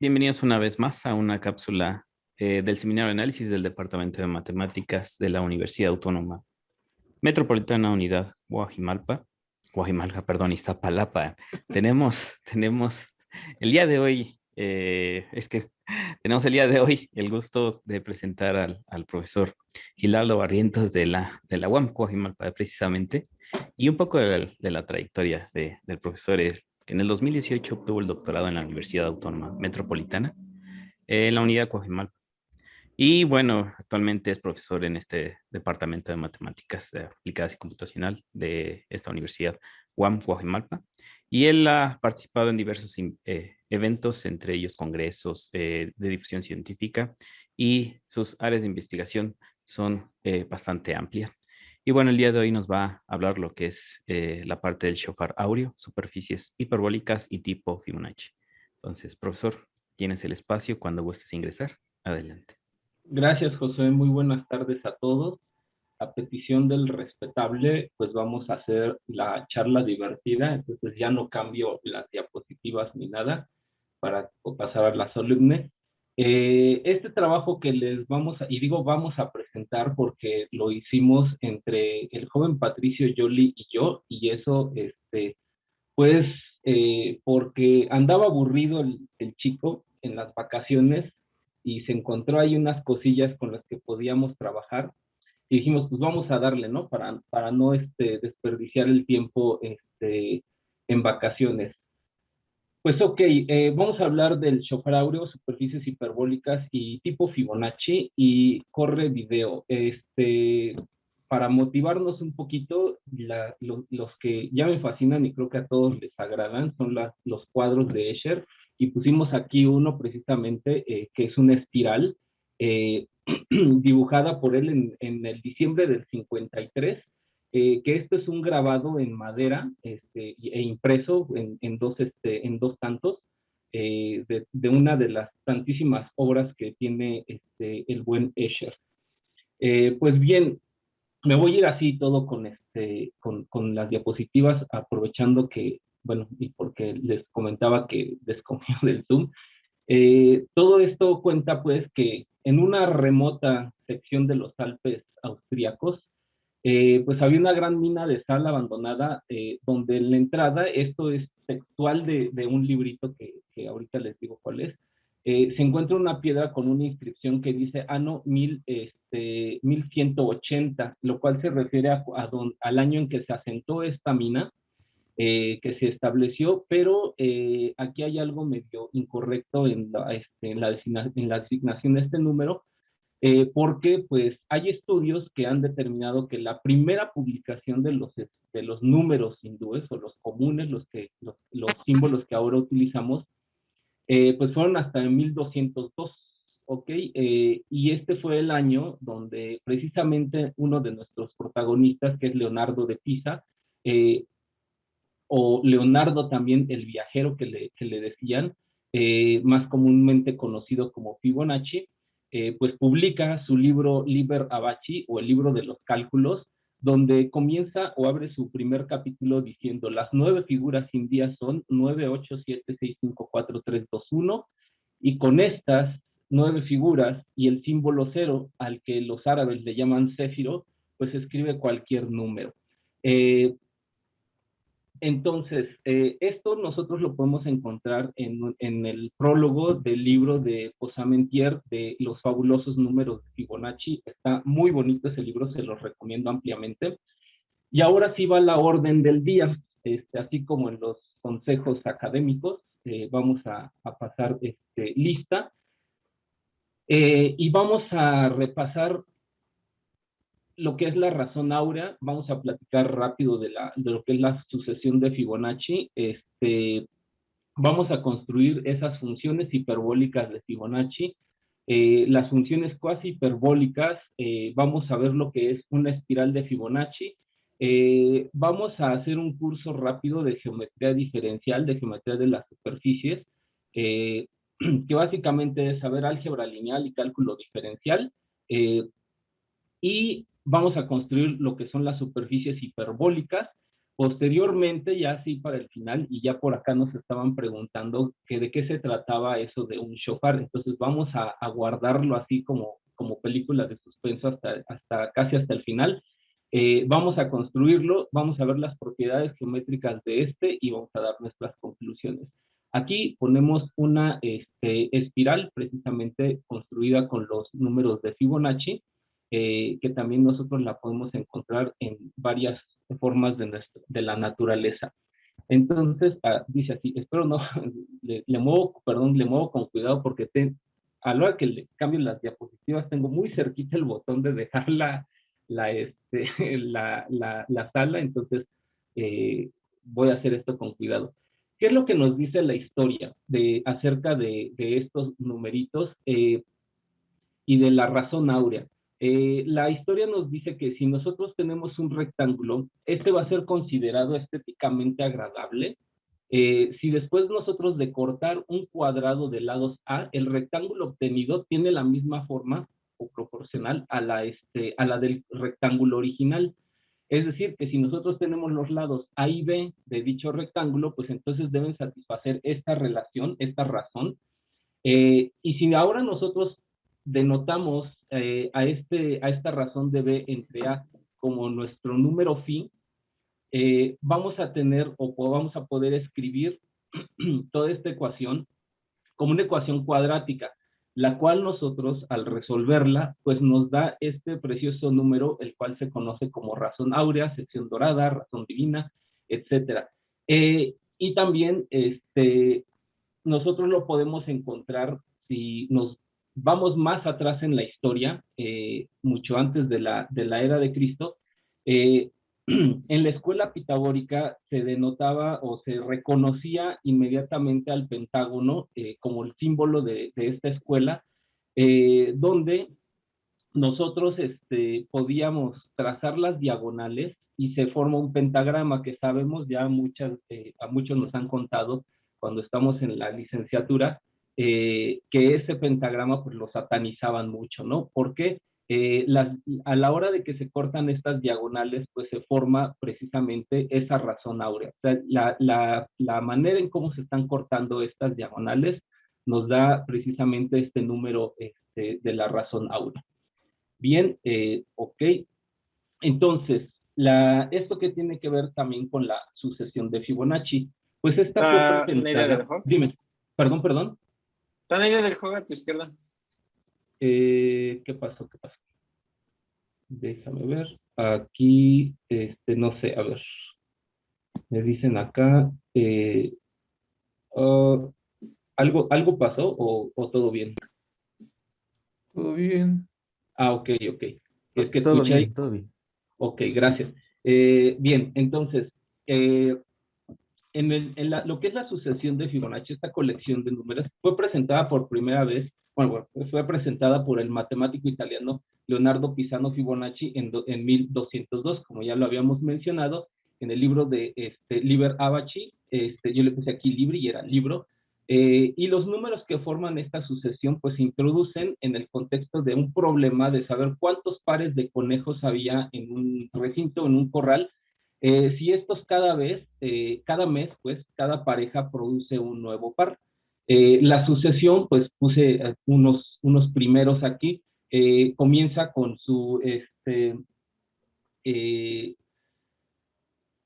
Bienvenidos una vez más a una cápsula del Seminario de Análisis del Departamento de Matemáticas de la Universidad Autónoma Metropolitana Unidad Guajimalpa, perdón, Iztapalapa. Tenemos el día de hoy, tenemos el día de hoy el gusto de presentar al profesor Gilardo Barrientos de la UAM Guajimalpa, precisamente, y un poco de la trayectoria del profesor, que en el 2018 obtuvo el doctorado en la Universidad Autónoma Metropolitana, en la unidad Coajimalpa. Y bueno, actualmente es profesor en este departamento de matemáticas aplicadas y computacional de esta universidad, UAM Coajimalpa. Y él ha participado en diversos eventos, entre ellos congresos de difusión científica, y sus áreas de investigación son bastante amplias. Y bueno, el día de hoy nos va a hablar lo que es la parte del shofar áureo, superficies hiperbólicas y tipo Fibonacci. Entonces, profesor, tienes el espacio cuando gustes ingresar. Adelante. Gracias, José. Muy buenas tardes a todos. A petición del respetable, pues vamos a hacer la charla divertida. Entonces ya no cambio las diapositivas ni nada para pasar a las solemnes. Este trabajo que les vamos a, y digo vamos a presentar porque lo hicimos entre el joven Patricio Yoli y yo, y eso, pues, porque andaba aburrido el chico en las vacaciones y se encontró ahí unas cosillas con las que podíamos trabajar y dijimos, pues vamos a darle, ¿no? Para no desperdiciar el tiempo en vacaciones. Pues ok, vamos a hablar del shofar áureo, superficies hiperbólicas y tipo Fibonacci, y corre video. Para motivarnos un poquito, los que ya me fascinan y creo que a todos les agradan son los cuadros de Escher, y pusimos aquí uno precisamente que es una espiral eh, dibujada por él en el diciembre del 53, que esto es un grabado en madera e impreso en dos tantos, de una de las tantísimas obras que tiene el buen Escher. Pues bien, me voy a ir así todo con las diapositivas, aprovechando que, bueno, y porque les comentaba que desconfío del Zoom. Todo esto cuenta pues que en una remota sección de los Alpes austríacos, pues había una gran mina de sal abandonada, donde en la entrada, esto es textual de un librito que ahorita les digo cuál es, se encuentra una piedra con una inscripción que dice ano 1180, lo cual se refiere al año en que se asentó esta mina, que se estableció, pero aquí hay algo medio incorrecto en la designación de este número, porque pues hay estudios que han determinado que la primera publicación de los números hindúes o los comunes, los símbolos que ahora utilizamos, pues fueron hasta en 1202, ¿ok? Y este fue el año donde precisamente uno de nuestros protagonistas, que es Leonardo de Pisa, eh, o Leonardo también el viajero que le decían, más comúnmente conocido como Fibonacci, pues publica su libro Liber Abaci, o el libro de los cálculos, donde comienza o abre su primer capítulo diciendo: las 9 figuras indias son 9, 8, 7, 6, 5, 4, 3, 2, 1, y con estas 9 figuras y el símbolo cero, al que los árabes le llaman céfiro, pues escribe cualquier número. Entonces, esto nosotros lo podemos encontrar en el prólogo del libro de Posamentier, de Los fabulosos números de Fibonacci. Está muy bonito ese libro, se los recomiendo ampliamente. Y ahora sí va la orden del día, así como en los consejos académicos. Vamos a pasar lista, y vamos a repasar lo que es la razón áurea. Vamos a platicar rápido de lo que es la sucesión de Fibonacci. Vamos a construir esas funciones hiperbólicas de Fibonacci. Las funciones cuasi hiperbólicas, vamos a ver lo que es una espiral de Fibonacci. Vamos a hacer un curso rápido de geometría diferencial, de geometría de las superficies, eh, que básicamente es saber álgebra lineal y cálculo diferencial. Y vamos a construir lo que son las superficies hiperbólicas. Posteriormente, ya así para el final, y ya por acá nos estaban preguntando que de qué se trataba eso de un shofar. Entonces vamos a guardarlo así como película de suspenso casi hasta el final. Vamos a construirlo, vamos a ver las propiedades geométricas de este y vamos a dar nuestras conclusiones. Aquí ponemos una espiral precisamente construida con los números de Fibonacci, que también nosotros la podemos encontrar en varias formas de la naturaleza. Entonces, dice así, espero no, le muevo con cuidado porque a la hora que le cambio las diapositivas, tengo muy cerquita el botón de dejar la sala, entonces voy a hacer esto con cuidado. ¿Qué es lo que nos dice la historia acerca de estos numeritos y de la razón áurea? La historia nos dice que si nosotros tenemos un rectángulo, este va a ser considerado estéticamente agradable. Si después nosotros de cortar un cuadrado de lados A, el rectángulo obtenido tiene la misma forma o proporcional a la del rectángulo original. Es decir, que si nosotros tenemos los lados A y B de dicho rectángulo, pues entonces deben satisfacer esta relación, esta razón. Y si ahora nosotros denotamos a esta razón de B entre A como nuestro número phi, vamos a tener o vamos a poder escribir toda esta ecuación como una ecuación cuadrática, la cual nosotros al resolverla, pues nos da este precioso número, el cual se conoce como razón áurea, sección dorada, razón divina, etcétera. Y también nosotros lo podemos encontrar si nos vamos más atrás en la historia, mucho antes de la era de Cristo. En la escuela pitagórica se denotaba o se reconocía inmediatamente al pentágono como el símbolo de esta escuela, donde nosotros podíamos trazar las diagonales y se forma un pentagrama que sabemos ya a muchos nos han contado cuando estamos en la licenciatura, que ese pentagrama pues lo satanizaban mucho, ¿no? Porque a la hora de que se cortan estas diagonales, pues se forma precisamente esa razón áurea. O sea, la manera en cómo se están cortando estas diagonales nos da precisamente este número de la razón áurea. Bien, ok. Entonces, esto que tiene que ver también con la sucesión de Fibonacci, pues esta fue ¿Una idea del presentada. juego? Dime, perdón. ¿Está la idea del juego a tu izquierda? ¿Qué pasó? Déjame ver. Aquí, no sé, a ver. Me dicen acá, ¿algo pasó o todo bien? Todo bien. Ok. Es que Todo escuché ahí. bien, todo bien. Ok, gracias. Bien, entonces, lo que es la sucesión de Fibonacci, esta colección de números, fue presentada por primera vez, fue presentada por el matemático italiano Leonardo Pisano Fibonacci en 1202, como ya lo habíamos mencionado, en el libro de Liber Abaci, yo le puse aquí Libri y era libro, y los números que forman esta sucesión pues se introducen en el contexto de un problema de saber cuántos pares de conejos había en un recinto, en un corral. Si estos cada mes, pues cada pareja produce un nuevo par. La sucesión, pues puse unos primeros aquí, comienza con su,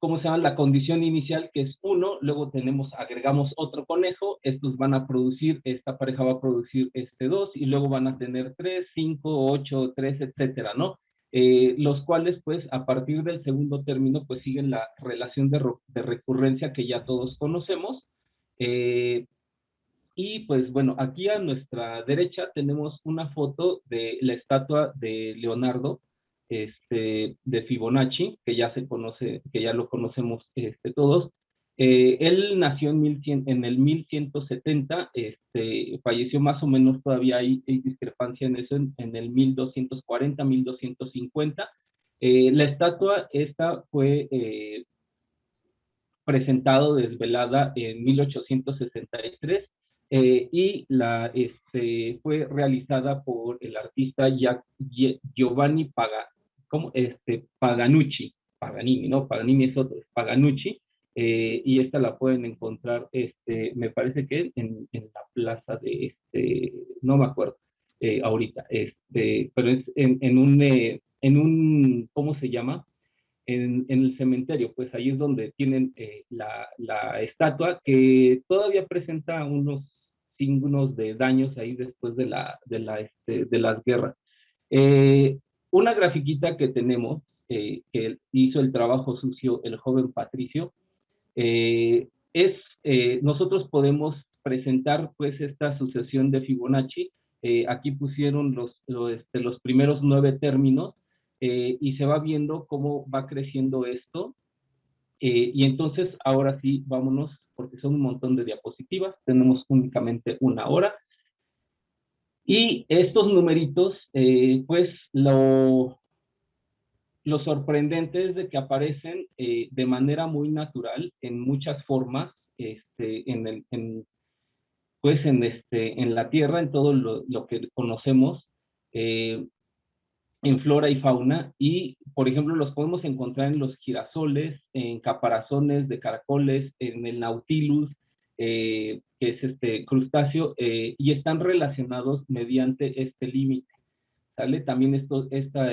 ¿cómo se llama? La condición inicial, que es 1, luego agregamos otro conejo, estos van a producir, esta pareja va a producir 2, y luego van a tener 3, 5, 8, 3, etcétera, ¿no? Los cuales, pues, a partir del segundo término, pues, siguen la relación de recurrencia que ya todos conocemos. Y, pues, bueno, aquí a nuestra derecha tenemos una foto de la estatua de Leonardo, de Fibonacci, que ya se conoce, que ya lo conocemos todos. Él nació en el 1170, falleció más o menos, todavía hay discrepancia en eso, en el 1240, 1250. La estatua esta fue presentado desvelada en 1863 y fue realizada por el artista Giovanni Paganucci. Paganini, ¿no? Paganini es otro, es Paganucci, y esta la pueden encontrar, me parece que en la plaza de, no me acuerdo ahorita, pero es en un, ¿cómo se llama? En el cementerio, pues ahí es donde tienen la estatua, que todavía presenta unos signos de daños ahí después de las guerras. Eh, una grafiquita que tenemos, que hizo el trabajo sucio el joven Patricio, nosotros podemos presentar pues esta sucesión de Fibonacci. Aquí pusieron los primeros 9 términos, y se va viendo cómo va creciendo esto. Y entonces ahora sí, vámonos, porque son un montón de diapositivas, tenemos únicamente una hora. Y estos numeritos, pues lo sorprendente es de que aparecen de manera muy natural en muchas formas, pues en la Tierra, en todo lo que conocemos, en flora y fauna, y por ejemplo los podemos encontrar en los girasoles, en caparazones de caracoles, en el nautilus, que es este crustáceo, y están relacionados mediante este límite. ¿Sale? También esta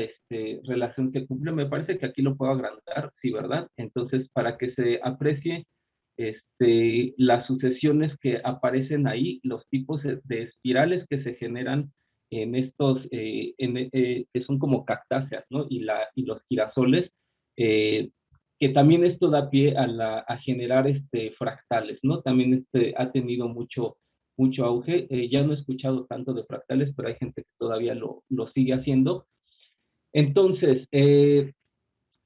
relación que cumple, me parece que aquí lo puedo agrandar, sí, ¿verdad? Entonces, para que se aprecie las sucesiones que aparecen ahí, los tipos de espirales que se generan en estos, que son como cactáceas, ¿no? Y los girasoles, que también esto da pie a generar fractales, ¿no? También ha tenido mucho auge. Ya no he escuchado tanto de fractales, pero hay gente que todavía lo sigue haciendo. Entonces,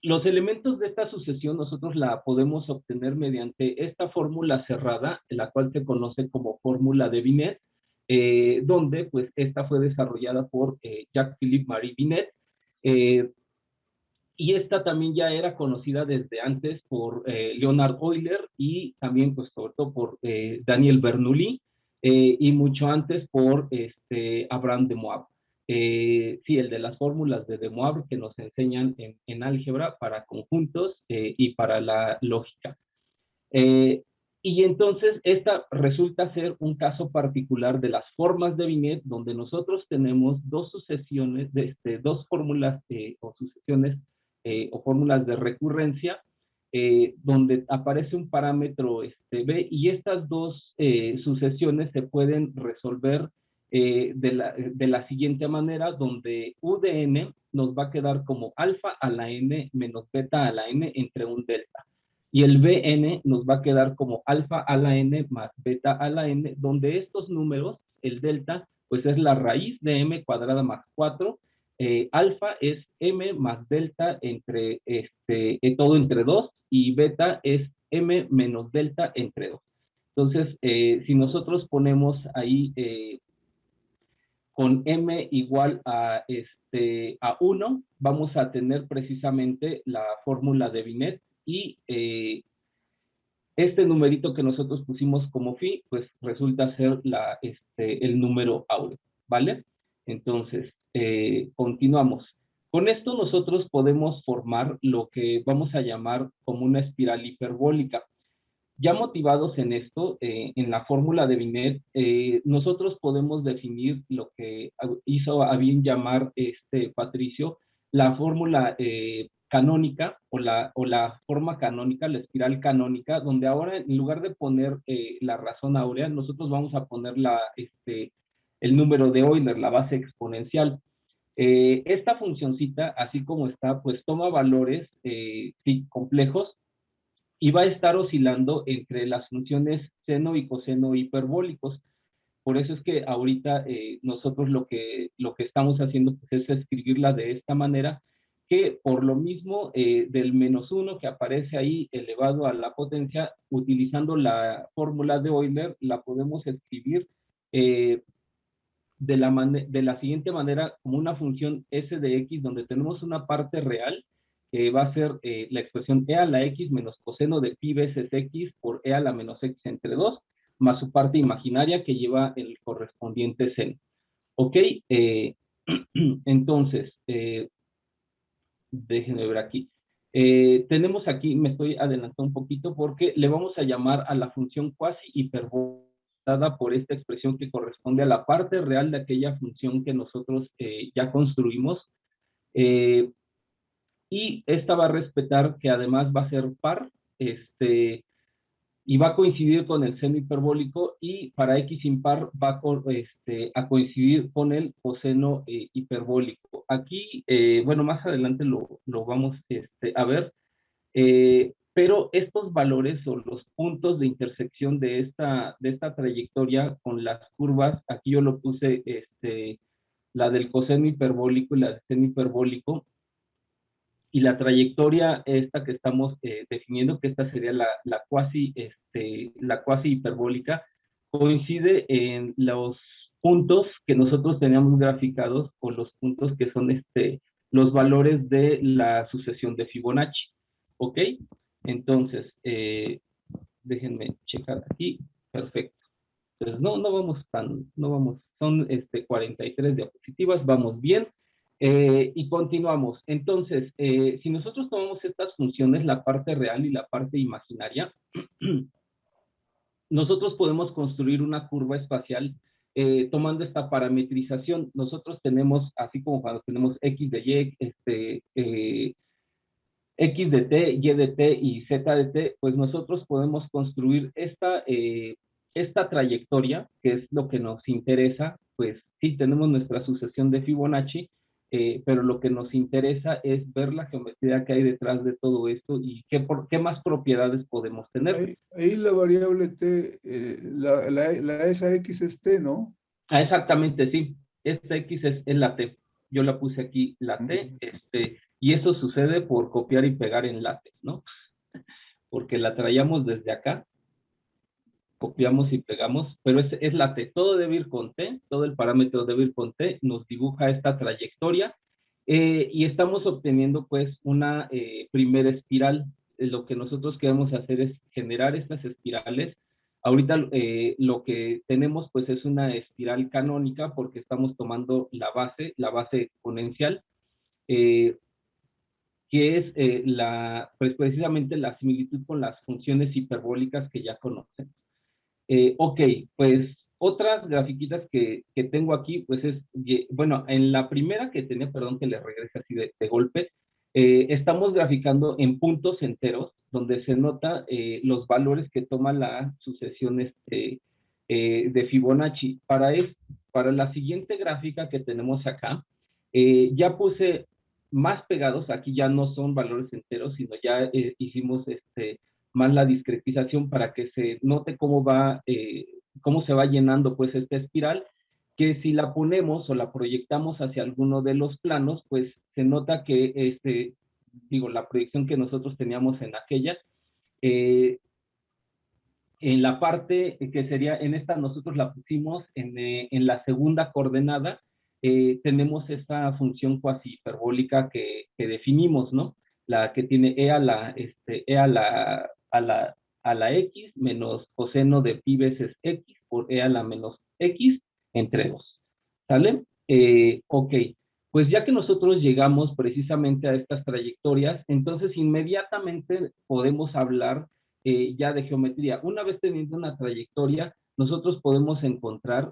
los elementos de esta sucesión nosotros la podemos obtener mediante esta fórmula cerrada, la cual se conoce como fórmula de Binet, donde pues esta fue desarrollada por Jacques-Philippe Marie Binet, y esta también ya era conocida desde antes por Leonhard Euler, y también pues sobre todo por Daniel Bernoulli, y mucho antes por Abraham de Moivre. Sí, el de las fórmulas de Moivre que nos enseñan en álgebra para conjuntos y para la lógica. Y entonces esta resulta ser un caso particular de las formas de Binet, donde nosotros tenemos dos sucesiones, dos fórmulas o sucesiones o fórmulas de recurrencia, donde aparece un parámetro B, y estas dos sucesiones se pueden resolver de la siguiente manera, donde U de n nos va a quedar como alfa a la n menos beta a la n entre un delta. Y el Bn nos va a quedar como alfa a la n más beta a la n, donde estos números, el delta, pues es la raíz de m cuadrada más 4, alfa es m más delta entre todo entre 2, y beta es m menos delta entre 2. Entonces, si nosotros ponemos ahí con m igual a 1, vamos a tener precisamente la fórmula de Binet, y este numerito que nosotros pusimos como phi, pues resulta ser el número áureo, ¿vale? Entonces, continuamos. Con esto nosotros podemos formar lo que vamos a llamar como una espiral hiperbólica. Ya motivados en esto, en la fórmula de Binet, nosotros podemos definir lo que hizo a bien llamar Patricio, la fórmula canónica, o la forma canónica, la espiral canónica, donde ahora en lugar de poner la razón áurea, nosotros vamos a poner el número de Euler, la base exponencial. Esta funcioncita, así como está, pues toma valores sí, complejos, y va a estar oscilando entre las funciones seno y coseno hiperbólicos. Por eso es que ahorita nosotros lo que estamos haciendo pues, es escribirla de esta manera, que por lo mismo del -1 que aparece ahí elevado a la potencia, utilizando la fórmula de Euler, la podemos escribir de la siguiente manera, como una función s de x, donde tenemos una parte real, que va a ser la expresión e a la x menos coseno de pi veces x por e a la menos x entre 2, más su parte imaginaria que lleva el correspondiente seno. ¿Ok? Entonces, déjenme ver aquí. Tenemos aquí, me estoy adelantando un poquito porque le vamos a llamar a la función cuasi hiperbólica por esta expresión que corresponde a la parte real de aquella función que nosotros ya construimos. Y esta va a respetar que además va a ser par, y va a coincidir con el seno hiperbólico, y para x impar va a coincidir con el coseno hiperbólico. Aquí, bueno, más adelante lo vamos a ver, pero estos valores o los puntos de intersección de esta trayectoria con las curvas, aquí yo lo puse, la del coseno hiperbólico y la del seno hiperbólico, y la trayectoria esta que estamos definiendo, que esta sería la cuasi hiperbólica, coincide en los puntos que nosotros teníamos graficados, o los puntos que son los valores de la sucesión de Fibonacci, ¿ok? Entonces, déjenme checar aquí, perfecto. Entonces, no vamos, son 43 diapositivas, vamos bien. Y continuamos. Entonces, si nosotros tomamos estas funciones, la parte real y la parte imaginaria, nosotros podemos construir una curva espacial tomando esta parametrización. Nosotros tenemos, así como cuando tenemos x de y, x de t, y de t y z de t, pues nosotros podemos construir esta trayectoria, que es lo que nos interesa. Pues sí, tenemos nuestra sucesión de Fibonacci, pero lo que nos interesa es ver la geometría que hay detrás de todo esto y qué más propiedades podemos tener. Ahí la variable t, esa x es t, ¿no? Ah, exactamente, sí. Esta x es la t. Yo la puse aquí, la t, y eso sucede por copiar y pegar en látex, ¿no? Porque la traíamos desde acá, copiamos y pegamos, pero es la t. Todo debe ir con t, todo el parámetro debe ir con t, nos dibuja esta trayectoria, y estamos obteniendo pues una primera espiral. Lo que nosotros queremos hacer es generar estas espirales. Ahorita lo que tenemos pues es una espiral canónica, porque estamos tomando la base exponencial, que es pues precisamente la similitud con las funciones hiperbólicas que ya conocemos. Ok, pues otras grafiquitas que tengo aquí, pues bueno, en la primera que tenía, perdón que le regrese así de golpe, estamos graficando en puntos enteros, donde se nota los valores que toma la sucesión de Fibonacci. Para la siguiente gráfica que tenemos acá, ya puse más pegados, aquí ya no son valores enteros, sino ya hicimos más la discretización para que se note cómo se va llenando pues esta espiral, que si la ponemos o la proyectamos hacia alguno de los planos, pues se nota que la proyección que nosotros teníamos en aquella, en la parte que sería, en esta nosotros la pusimos en la segunda coordenada, tenemos esta función cuasi hiperbólica que definimos, ¿no? La que tiene e a la x menos coseno de pi veces x por e a la menos x entre 2. ¿Sale? Ok. Pues ya que nosotros llegamos precisamente a estas trayectorias, entonces inmediatamente podemos hablar ya de geometría. Una vez teniendo una trayectoria, nosotros podemos encontrar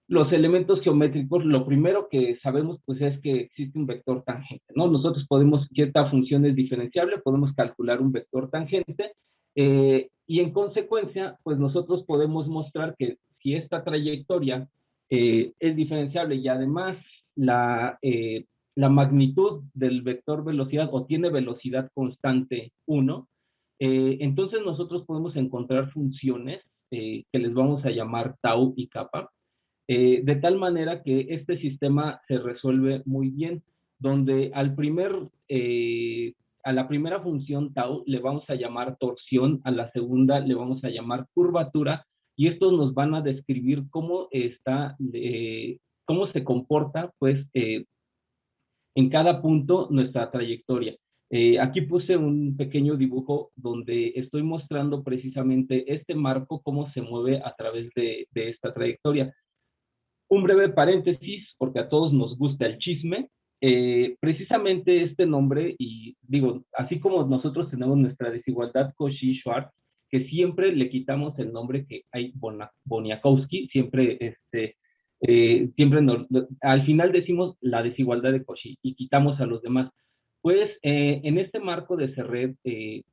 los elementos geométricos. Lo primero que sabemos pues es que existe un vector tangente, ¿no? Nosotros podemos, cierta función es diferenciable, podemos calcular un vector tangente, y en consecuencia pues nosotros podemos mostrar que si esta trayectoria es diferenciable y además la magnitud del vector velocidad o tiene velocidad constante 1, entonces nosotros podemos encontrar funciones que les vamos a llamar tau y kappa, de tal manera que este sistema se resuelve muy bien, donde a la primera función tau le vamos a llamar torsión, a la segunda le vamos a llamar curvatura, y estos nos van a describir cómo se comporta pues en cada punto nuestra trayectoria. Aquí puse un pequeño dibujo donde estoy mostrando precisamente este marco, cómo se mueve a través de esta trayectoria. Un breve paréntesis, porque a todos nos gusta el chisme. precisamente este nombre, y digo, así como nosotros tenemos nuestra desigualdad Cauchy-Schwarz, que siempre le quitamos el nombre que hay Boniakowski, siempre, al final decimos la desigualdad de Cauchy y quitamos a los demás. Pues en este marco de Serret,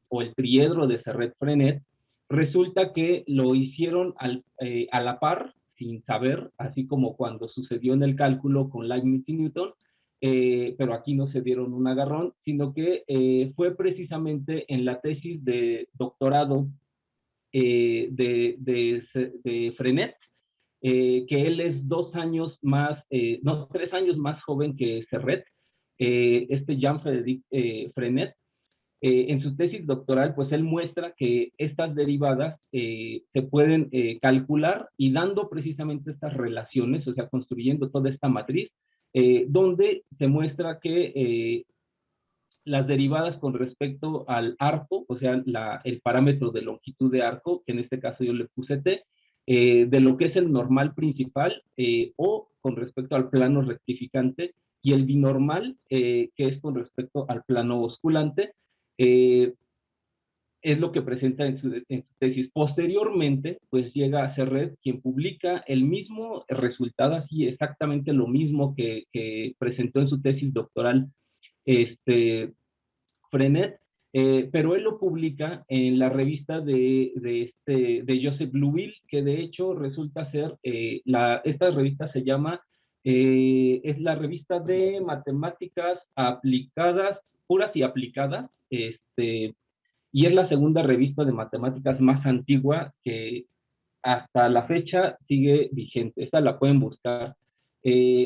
o el triedro de Serret-Frenet, resulta que lo hicieron a la par, sin saber, así como cuando sucedió en el cálculo con Leibniz y Newton, pero aquí no se dieron un agarrón, sino que fue precisamente en la tesis de doctorado de Frenet, que él es 3 años más joven que Serret, Jean-Frédéric Frenet. En su tesis doctoral, pues él muestra que estas derivadas se pueden calcular, y dando precisamente estas relaciones, o sea, construyendo toda esta matriz, donde se muestra que las derivadas con respecto al arco, o sea, el parámetro de longitud de arco, que en este caso yo le puse t, de lo que es el normal principal, o con respecto al plano rectificante, y el binormal, que es con respecto al plano osculante, es lo que presenta en su tesis. Posteriormente, pues llega a Serret, quien publica el mismo resultado, así exactamente lo mismo que presentó en su tesis doctoral Frenet, pero él lo publica en la revista de Joseph Liouville, que de hecho resulta ser, esta revista se llama, es la revista de matemáticas aplicadas, puras y aplicadas, y es la segunda revista de matemáticas más antigua que hasta la fecha sigue vigente. Esta la pueden buscar.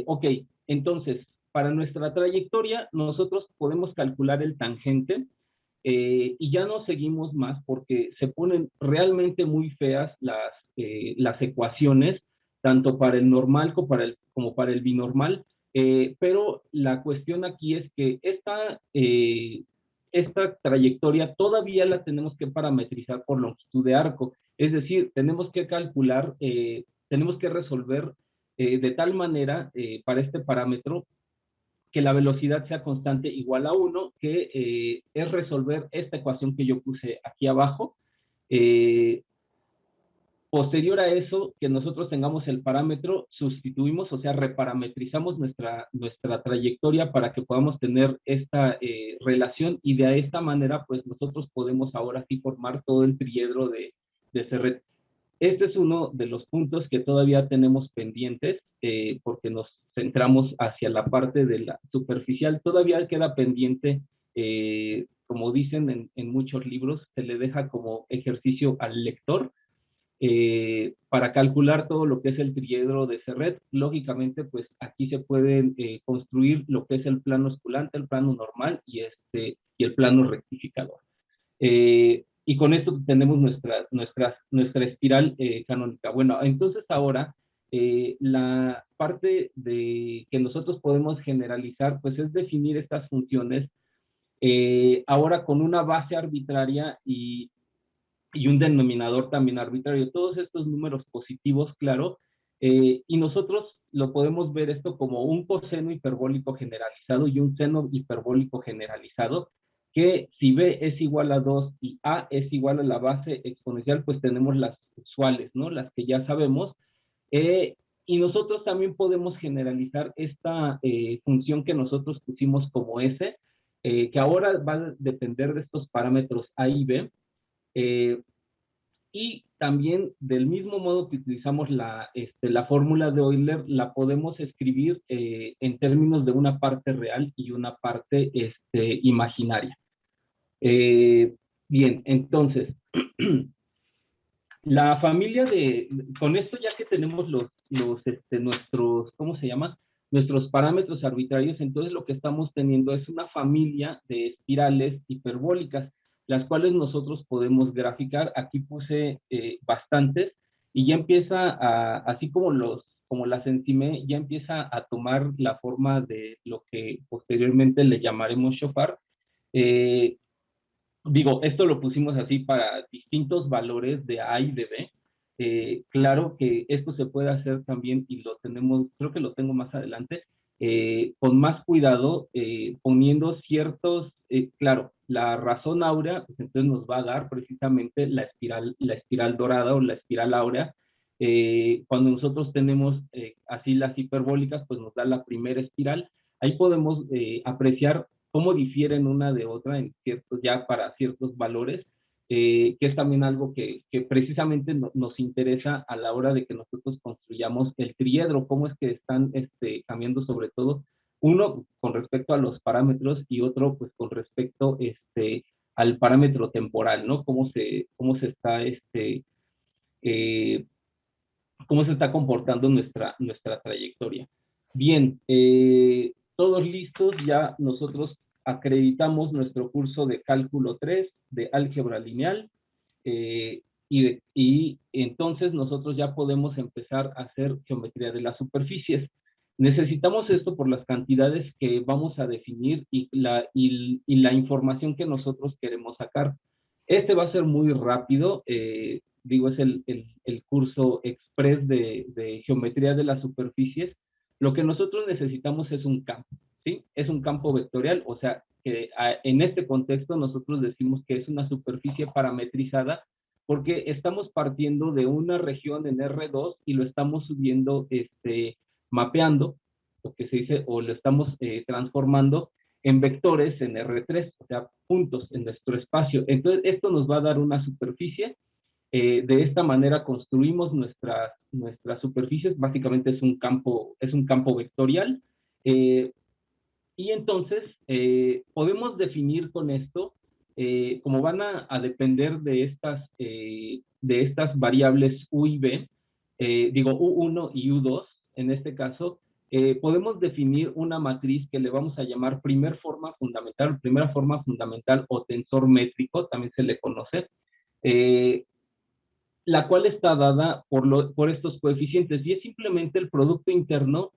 Ok, entonces, para nuestra trayectoria, nosotros podemos calcular el tangente, y ya no seguimos más porque se ponen realmente muy feas las ecuaciones, tanto para el normal como para el binormal, pero la cuestión aquí es que esta trayectoria todavía la tenemos que parametrizar por longitud de arco, es decir, tenemos que calcular, tenemos que resolver de tal manera para este parámetro que la velocidad sea constante igual a 1, que es resolver esta ecuación que yo puse aquí abajo. Posterior a eso, que nosotros tengamos el parámetro, sustituimos, o sea, reparametrizamos nuestra trayectoria para que podamos tener esta relación, y de esta manera, pues nosotros podemos ahora sí formar todo el triedro de Serret. Este es uno de los puntos que todavía tenemos pendientes, porque nos centramos hacia la parte de la superficial. Todavía queda pendiente, como dicen en muchos libros, se le deja como ejercicio al lector, para calcular todo lo que es el triedro de Serret. Lógicamente, pues aquí se pueden construir lo que es el plano osculante, el plano normal y el plano rectificador. Y con esto tenemos nuestra espiral canónica. Bueno, entonces ahora la parte que nosotros podemos generalizar, pues es definir estas funciones ahora con una base arbitraria y un denominador también arbitrario. Todos estos números positivos, claro, y nosotros lo podemos ver esto como un coseno hiperbólico generalizado y un seno hiperbólico generalizado, que si B es igual a 2 y A es igual a la base exponencial, pues tenemos las usuales, ¿no? Las que ya sabemos. Y nosotros también podemos generalizar esta función que nosotros pusimos como S, que ahora va a depender de estos parámetros A y B. Y también, del mismo modo que utilizamos la fórmula de Euler, la podemos escribir en términos de una parte real y una parte imaginaria. Bien, entonces, la familia con esto ya que tenemos nuestros, ¿cómo se llama? Nuestros parámetros arbitrarios, entonces lo que estamos teniendo es una familia de espirales hiperbólicas, las cuales nosotros podemos graficar. Aquí puse bastantes, y ya empieza así como las encimé, ya empieza a tomar la forma de lo que posteriormente le llamaremos shofar. Digo, esto lo pusimos así para distintos valores de A y de B. Claro que esto se puede hacer también, y lo tenemos, creo que lo tengo más adelante, con más cuidado, poniendo ciertos, claro, la razón áurea, pues entonces nos va a dar precisamente la espiral dorada o la espiral áurea. Cuando nosotros tenemos así las hiperbólicas, pues nos da la primera espiral. Ahí podemos apreciar cómo difieren una de otra en ciertos, ya para ciertos valores, que es también algo que precisamente nos interesa a la hora de que nosotros construyamos el triedro, cómo es que están cambiando sobre todo, uno con respecto a los parámetros y otro pues con respecto al parámetro temporal, ¿no? Cómo se está eh, cómo se está comportando nuestra trayectoria. Bien, todos listos, ya nosotros acreditamos nuestro curso de cálculo 3, de álgebra lineal, y entonces nosotros ya podemos empezar a hacer geometría de las superficies. Necesitamos esto por las cantidades que vamos a definir y la información que nosotros queremos sacar. Este va a ser muy rápido, digo, es el curso express de geometría de las superficies. Lo que nosotros necesitamos es un campo, ¿sí? Es un campo vectorial, o sea, que en este contexto nosotros decimos que es una superficie parametrizada porque estamos partiendo de una región en R2 y lo estamos subiendo, mapeando, lo que se dice, o lo estamos transformando en vectores en R3, o sea, puntos en nuestro espacio. Entonces, esto nos va a dar una superficie. De esta manera construimos nuestras superficies, básicamente es un campo vectorial, y entonces podemos definir con esto, como van a depender de estas variables U y B, digo U1 y U2, en este caso, podemos definir una matriz que le vamos a llamar primera forma fundamental o tensor métrico, también se le conoce, la cual está dada por estos coeficientes, y es simplemente el producto interno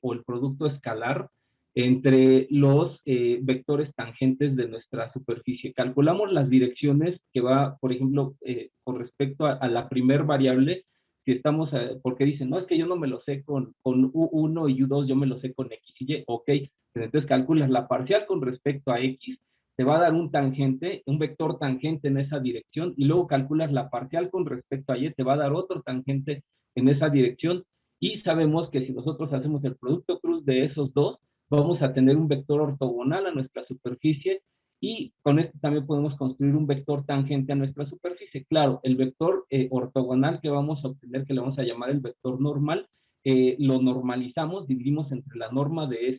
o el producto escalar entre los vectores tangentes de nuestra superficie. Calculamos las direcciones que va, por ejemplo, con respecto a la primer variable, si estamos, porque dicen, no, es que yo no me lo sé con U1 y U2, yo me lo sé con X y Y, ok, entonces calculas la parcial con respecto a X, te va a dar un tangente, un vector tangente en esa dirección, y luego calculas la parcial con respecto a Y, te va a dar otro tangente en esa dirección, y sabemos que si nosotros hacemos el producto cruz de esos dos, vamos a tener un vector ortogonal a nuestra superficie, y con esto también podemos construir un vector tangente a nuestra superficie. Claro, el vector ortogonal que vamos a obtener, que le vamos a llamar el vector normal, lo normalizamos, dividimos entre la norma de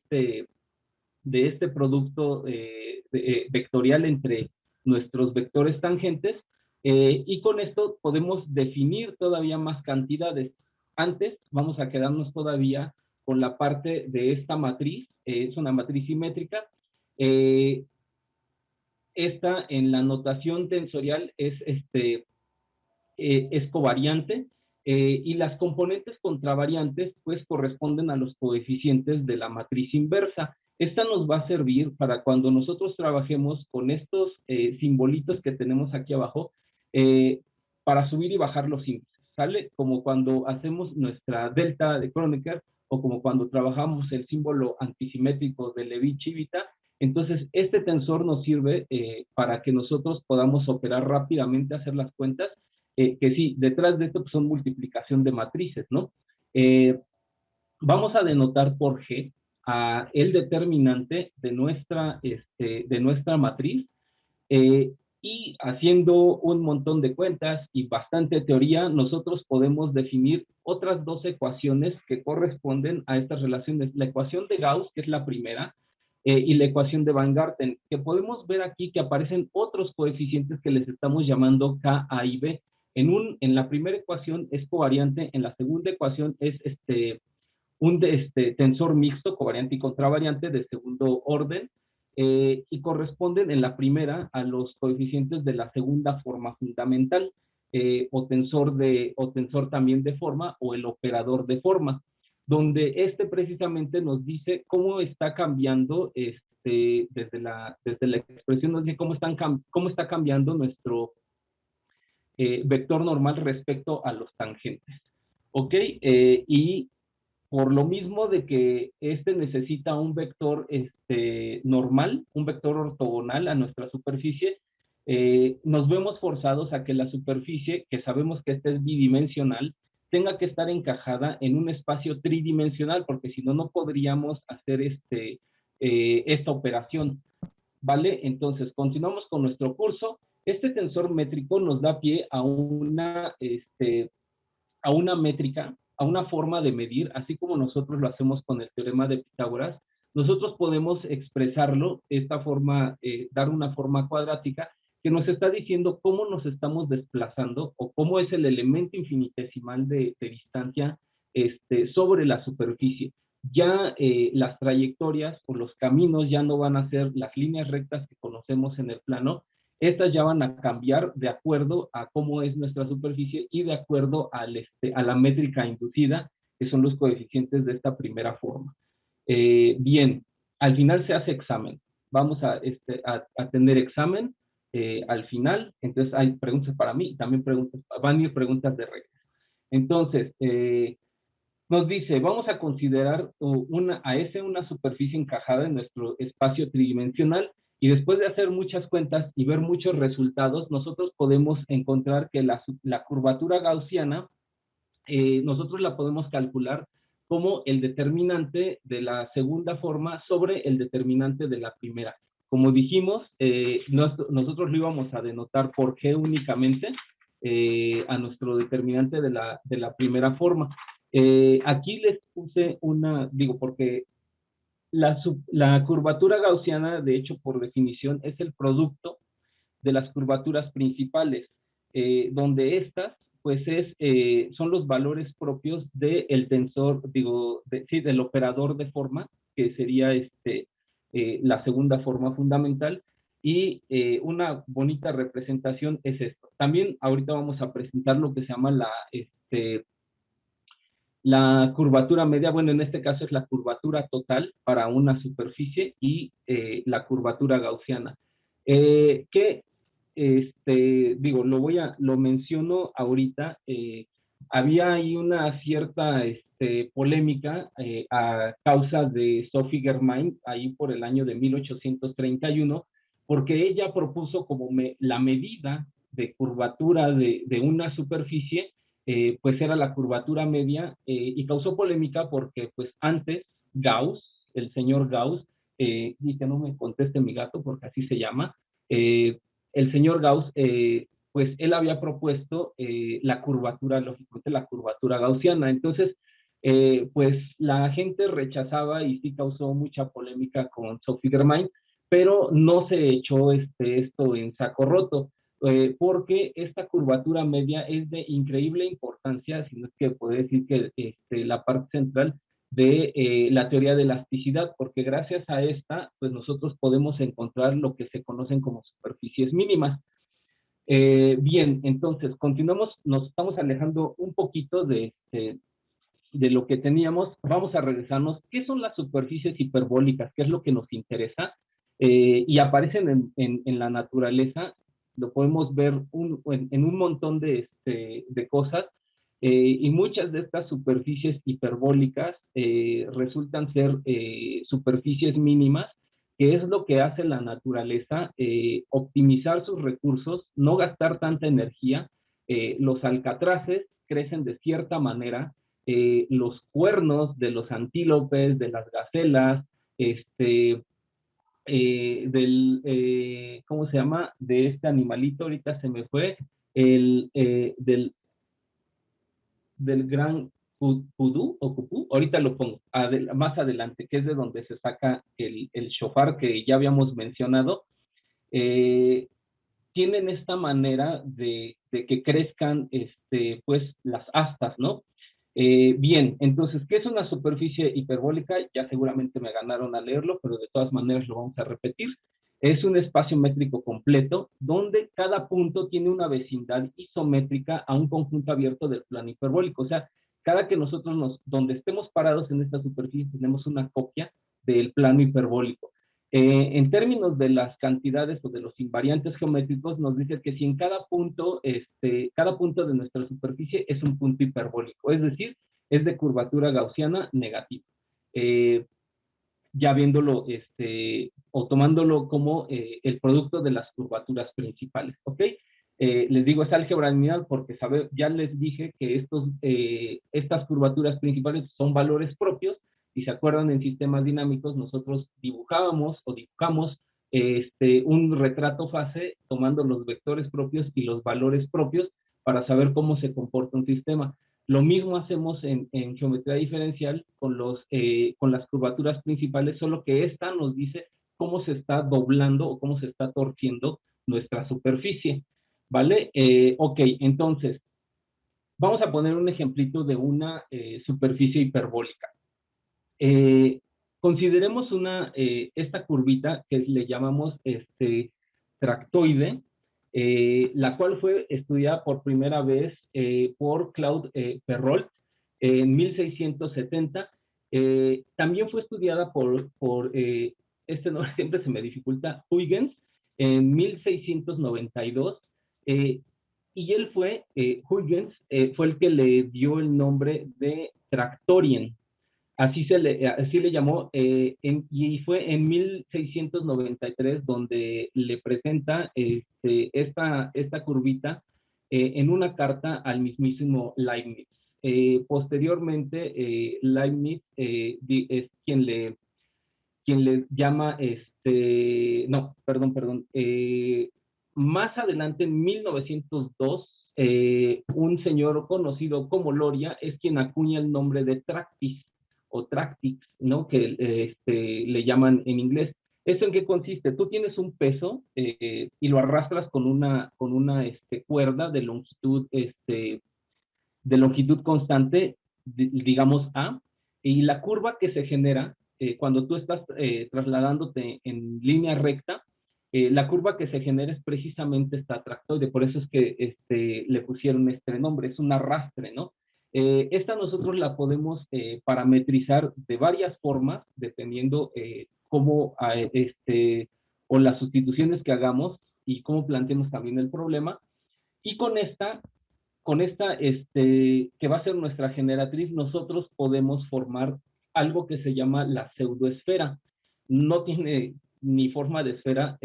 este producto vectorial entre nuestros vectores tangentes, y con esto podemos definir todavía más cantidades. Antes vamos a quedarnos todavía con la parte de esta matriz, es una matriz simétrica. Esta en la notación tensorial es covariante, y las componentes contravariantes pues corresponden a los coeficientes de la matriz inversa. Esta nos va a servir para cuando nosotros trabajemos con estos simbolitos que tenemos aquí abajo, para subir y bajar los índices, ¿sale? Como cuando hacemos nuestra delta de Kronecker, o como cuando trabajamos el símbolo antisimétrico de Levi-Civita. Entonces, este tensor nos sirve para que nosotros podamos operar rápidamente, hacer las cuentas, que sí, detrás de esto pues, son multiplicación de matrices, ¿no? Vamos a denotar por G el determinante de nuestra matriz, y haciendo un montón de cuentas y bastante teoría, nosotros podemos definir otras dos ecuaciones que corresponden a estas relaciones. La ecuación de Gauss, que es la primera, y la ecuación de Van Garten, que podemos ver aquí que aparecen otros coeficientes que les estamos llamando K, A y B. En la primera ecuación es covariante, en la segunda ecuación es un tensor mixto, covariante y contravariante de segundo orden, y corresponden en la primera a los coeficientes de la segunda forma fundamental, o tensor también de forma, o el operador de forma, donde precisamente nos dice cómo está cambiando, desde la expresión nos dice cómo está cambiando nuestro vector normal respecto a los tangentes. ¿Ok? Y por lo mismo de que este necesita un vector normal, un vector ortogonal a nuestra superficie, nos vemos forzados a que la superficie, que sabemos que esta es bidimensional, tenga que estar encajada en un espacio tridimensional, porque si no, no podríamos hacer esta operación, ¿vale? Entonces, continuamos con nuestro curso. Este tensor métrico nos da pie a una métrica, a una forma de medir, así como nosotros lo hacemos con el teorema de Pitágoras. Nosotros podemos expresarlo, esta forma, dar una forma cuadrática que nos está diciendo cómo nos estamos desplazando o cómo es el elemento infinitesimal de distancia sobre la superficie. Ya las trayectorias o los caminos ya no van a ser las líneas rectas que conocemos en el plano, estas ya van a cambiar de acuerdo a cómo es nuestra superficie y de acuerdo a la métrica inducida, que son los coeficientes de esta primera forma. Bien, al final se hace examen. Vamos a tener examen al final, entonces hay preguntas para mí y también van a ir preguntas de reglas. Entonces, nos dice, vamos a considerar una superficie encajada en nuestro espacio tridimensional, y después de hacer muchas cuentas y ver muchos resultados, nosotros podemos encontrar que la curvatura gaussiana, nosotros la podemos calcular como el determinante de la segunda forma sobre el determinante de la primera. Como dijimos, nosotros lo íbamos a denotar por G únicamente a nuestro determinante de la primera forma. Aquí les puse porque la curvatura gaussiana, de hecho, por definición, es el producto de las curvaturas principales, donde estas, pues, son los valores propios del tensor, del operador de forma, que sería la segunda forma fundamental, y una bonita representación es esto. También ahorita vamos a presentar lo que se llama la curvatura media. Bueno, en este caso es la curvatura total para una superficie y la curvatura gaussiana. Lo menciono ahorita, había ahí una cierta polémica a causa de Sophie Germain, ahí por el año de 1831, porque ella propuso como la medida de curvatura de una superficie, pues era la curvatura media, y causó polémica porque pues antes Gauss, el señor Gauss, y que no me conteste mi gato porque así se llama, el señor Gauss, pues él había propuesto la curvatura, lógicamente la curvatura gaussiana. Entonces, pues la gente rechazaba y sí causó mucha polémica con Sophie Germain, pero no se echó esto en saco roto, porque esta curvatura media es de increíble importancia, si no es que puedo decir que la parte central de la teoría de elasticidad, porque gracias a esta, pues nosotros podemos encontrar lo que se conocen como superficies mínimas. Bien, entonces, continuamos, nos estamos alejando un poquito de lo que teníamos. Vamos a regresarnos. ¿Qué son las superficies hiperbólicas? ¿Qué es lo que nos interesa? Y aparecen en la naturaleza, lo podemos ver en un montón de cosas, y muchas de estas superficies hiperbólicas resultan ser superficies mínimas, que es lo que hace la naturaleza, optimizar sus recursos, no gastar tanta energía. Los alcatraces crecen de cierta manera, los cuernos de los antílopes, de las gacelas, ¿cómo se llama? De este animalito, ahorita se me fue, del gran pudú o cupú, ahorita lo pongo más adelante, que es de donde se saca el shofar que ya habíamos mencionado. Tienen esta manera de que crezcan pues las astas, ¿no? Bien, entonces, ¿qué es una superficie hiperbólica? Ya seguramente me ganaron a leerlo, pero de todas maneras lo vamos a repetir. Es un espacio métrico completo donde cada punto tiene una vecindad isométrica a un conjunto abierto del plano hiperbólico. O sea, cada que nosotros donde estemos parados en esta superficie tenemos una copia del plano hiperbólico. En términos de las cantidades o de los invariantes geométricos, nos dice que si en cada punto de nuestra superficie es un punto hiperbólico, es decir, es de curvatura gaussiana negativa. Ya viéndolo o tomándolo como el producto de las curvaturas principales, ¿ok? Les digo, es álgebra lineal porque ya les dije que estas curvaturas principales son valores propios. Si se acuerdan, en sistemas dinámicos nosotros dibujamos un retrato fase tomando los vectores propios y los valores propios para saber cómo se comporta un sistema. Lo mismo hacemos en geometría diferencial con las curvaturas principales, solo que esta nos dice cómo se está doblando o cómo se está torciendo nuestra superficie, ¿vale? Ok, entonces, vamos a poner un ejemplito de una superficie hiperbólica. Consideremos esta curvita que le llamamos tractoide, la cual fue estudiada por primera vez por Claude Perrault en 1670. También fue estudiada por este nombre siempre se me dificulta, Huygens, en 1692. Y él Huygens, fue el que le dio el nombre de tractorien. Así le llamó, y fue en 1693 donde le presenta esta curvita en una carta al mismísimo Leibniz. Posteriormente, Leibniz es quien le llama, no, perdón, más adelante, en 1902, un señor conocido como Loria es quien acuña el nombre de Tractis, o Tractix, ¿no? Que le llaman en inglés. ¿Eso en qué consiste? Tú tienes un peso y lo arrastras con una cuerda de longitud constante, digamos A, y la curva que se genera cuando tú estás trasladándote en línea recta, la curva que se genera es precisamente esta tractoide, por eso es que le pusieron este nombre, es un arrastre, ¿no? Esta nosotros la podemos parametrizar de varias formas, dependiendo cómo, o las sustituciones que hagamos y cómo planteemos también el problema. Y con esta, que va a ser nuestra generatriz, nosotros podemos formar algo que se llama la pseudoesfera. No tiene ni forma de esfera,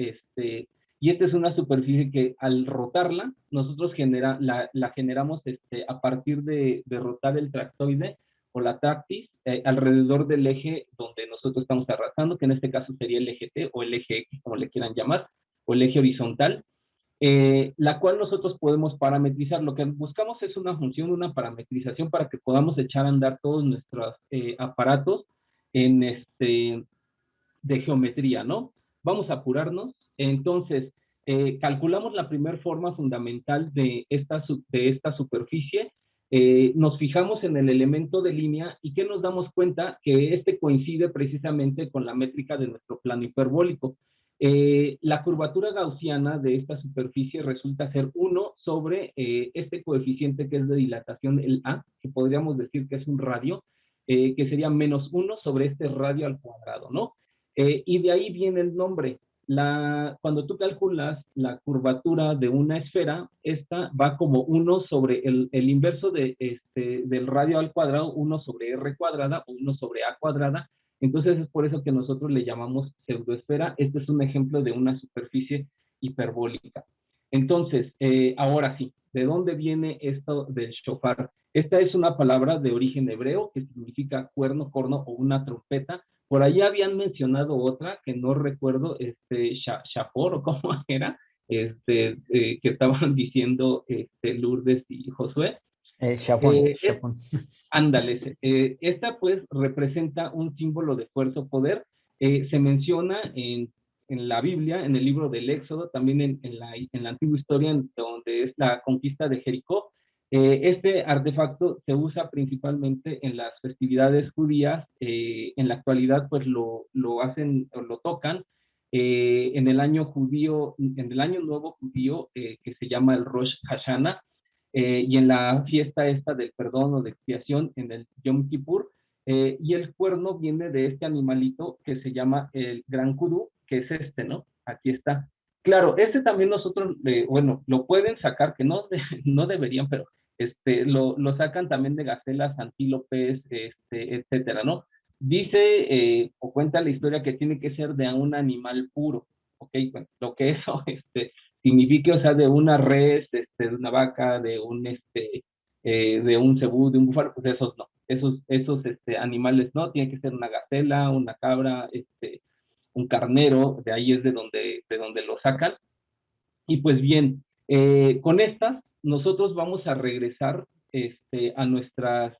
y esta es una superficie que al rotarla, nosotros la generamos a partir de rotar el tractoide o la tractis alrededor del eje donde nosotros estamos arrastrando, que en este caso sería el eje T o el eje X, como le quieran llamar, o el eje horizontal, la cual nosotros podemos parametrizar. Lo que buscamos es una función, una parametrización para que podamos echar a andar todos nuestros aparatos de geometría, ¿no? Vamos a apurarnos. Entonces, calculamos la primera forma fundamental de esta superficie, nos fijamos en el elemento de línea y que nos damos cuenta que coincide precisamente con la métrica de nuestro plano hiperbólico. La curvatura gaussiana de esta superficie resulta ser 1 sobre este coeficiente que es de dilatación, el A, que podríamos decir que es un radio, que sería menos 1 sobre este radio al cuadrado, ¿no? Y de ahí viene el nombre. Cuando tú calculas la curvatura de una esfera, esta va como 1 sobre el inverso del radio al cuadrado, 1 sobre r cuadrada o 1 sobre a cuadrada. Entonces es por eso que nosotros le llamamos pseudoesfera. Este es un ejemplo de una superficie hiperbólica. Entonces, ahora sí, ¿de dónde viene esto del shofar? Esta es una palabra de origen hebreo que significa cuerno, corno o una trompeta. Por ahí habían mencionado otra que no recuerdo, shafor o cómo era, que estaban diciendo Lourdes y Josué. Chapón. Ándale, esta pues representa un símbolo de fuerza o poder. Se menciona en la Biblia, en el libro del Éxodo, también en la antigua historia, donde es la conquista de Jericó. Este artefacto se usa principalmente en las festividades judías. En la actualidad pues lo hacen o lo tocan en el año nuevo judío, que se llama el Rosh Hashanah, y en la fiesta esta del perdón o de expiación, en el Yom Kippur. Y el cuerno viene de este animalito que se llama el gran kudú, que es ¿no? Aquí está. Claro, también nosotros, bueno, lo pueden sacar, que no deberían, pero Lo sacan también de gacelas, antílopes, etcétera, ¿no? Dice o cuenta la historia que tiene que ser de un animal puro, ¿ok? Bueno, lo que eso signifique, o sea, de una res, de una vaca, de un cebú, de un búfalo, pues esos no. Esos animales no, tiene que ser una gacela, una cabra, un carnero, de ahí es de donde lo sacan. Y pues bien, con estas nosotros vamos a regresar a nuestras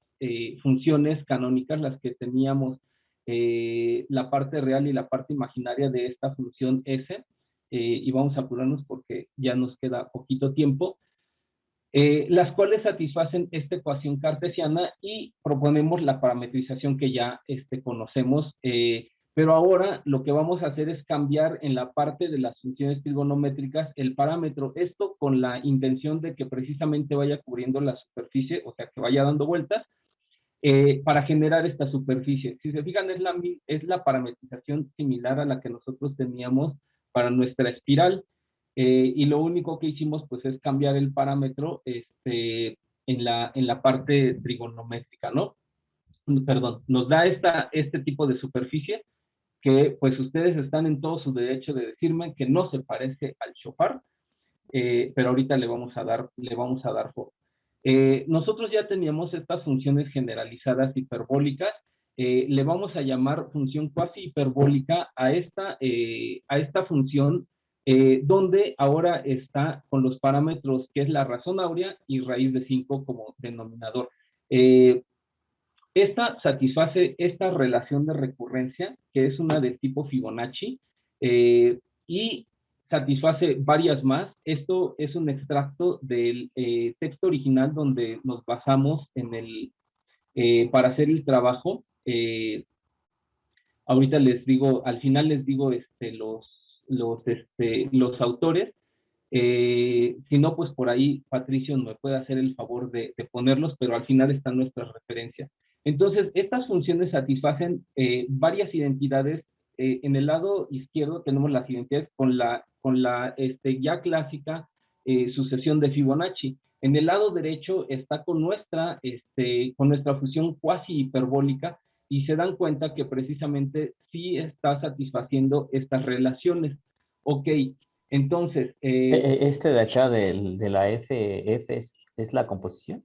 funciones canónicas, las que teníamos, la parte real y la parte imaginaria de esta función S, y vamos a apurarnos porque ya nos queda poquito tiempo, las cuales satisfacen esta ecuación cartesiana y proponemos la parametrización que ya conocemos, pero ahora lo que vamos a hacer es cambiar en la parte de las funciones trigonométricas el parámetro, esto con la intención de que precisamente vaya cubriendo la superficie, o sea, que vaya dando vueltas, para generar esta superficie. Si se fijan, es la parametrización similar a la que nosotros teníamos para nuestra espiral, y lo único que hicimos pues es cambiar el parámetro en la parte trigonométrica, ¿no? Perdón, nos da este tipo de superficie que pues ustedes están en todo su derecho de decirme que no se parece al shofar, pero ahorita le vamos a dar forma. Nosotros ya teníamos estas funciones generalizadas hiperbólicas, le vamos a llamar función cuasi hiperbólica a esta función, donde ahora está con los parámetros que es la razón áurea y raíz de 5 como denominador. Esta satisface esta relación de recurrencia, que es una del tipo Fibonacci, y satisface varias más. Esto es un extracto del texto original donde nos basamos para hacer el trabajo. Ahorita les digo, al final les digo los autores. Si no, pues por ahí Patricio me puede hacer el favor de ponerlos, pero al final están nuestras referencias. Entonces, estas funciones satisfacen varias identidades. En el lado izquierdo tenemos las identidades con la ya clásica sucesión de Fibonacci. En el lado derecho está con nuestra función cuasi hiperbólica, y se dan cuenta que precisamente sí está satisfaciendo estas relaciones. Ok, entonces... Este de acá de la F es la composición.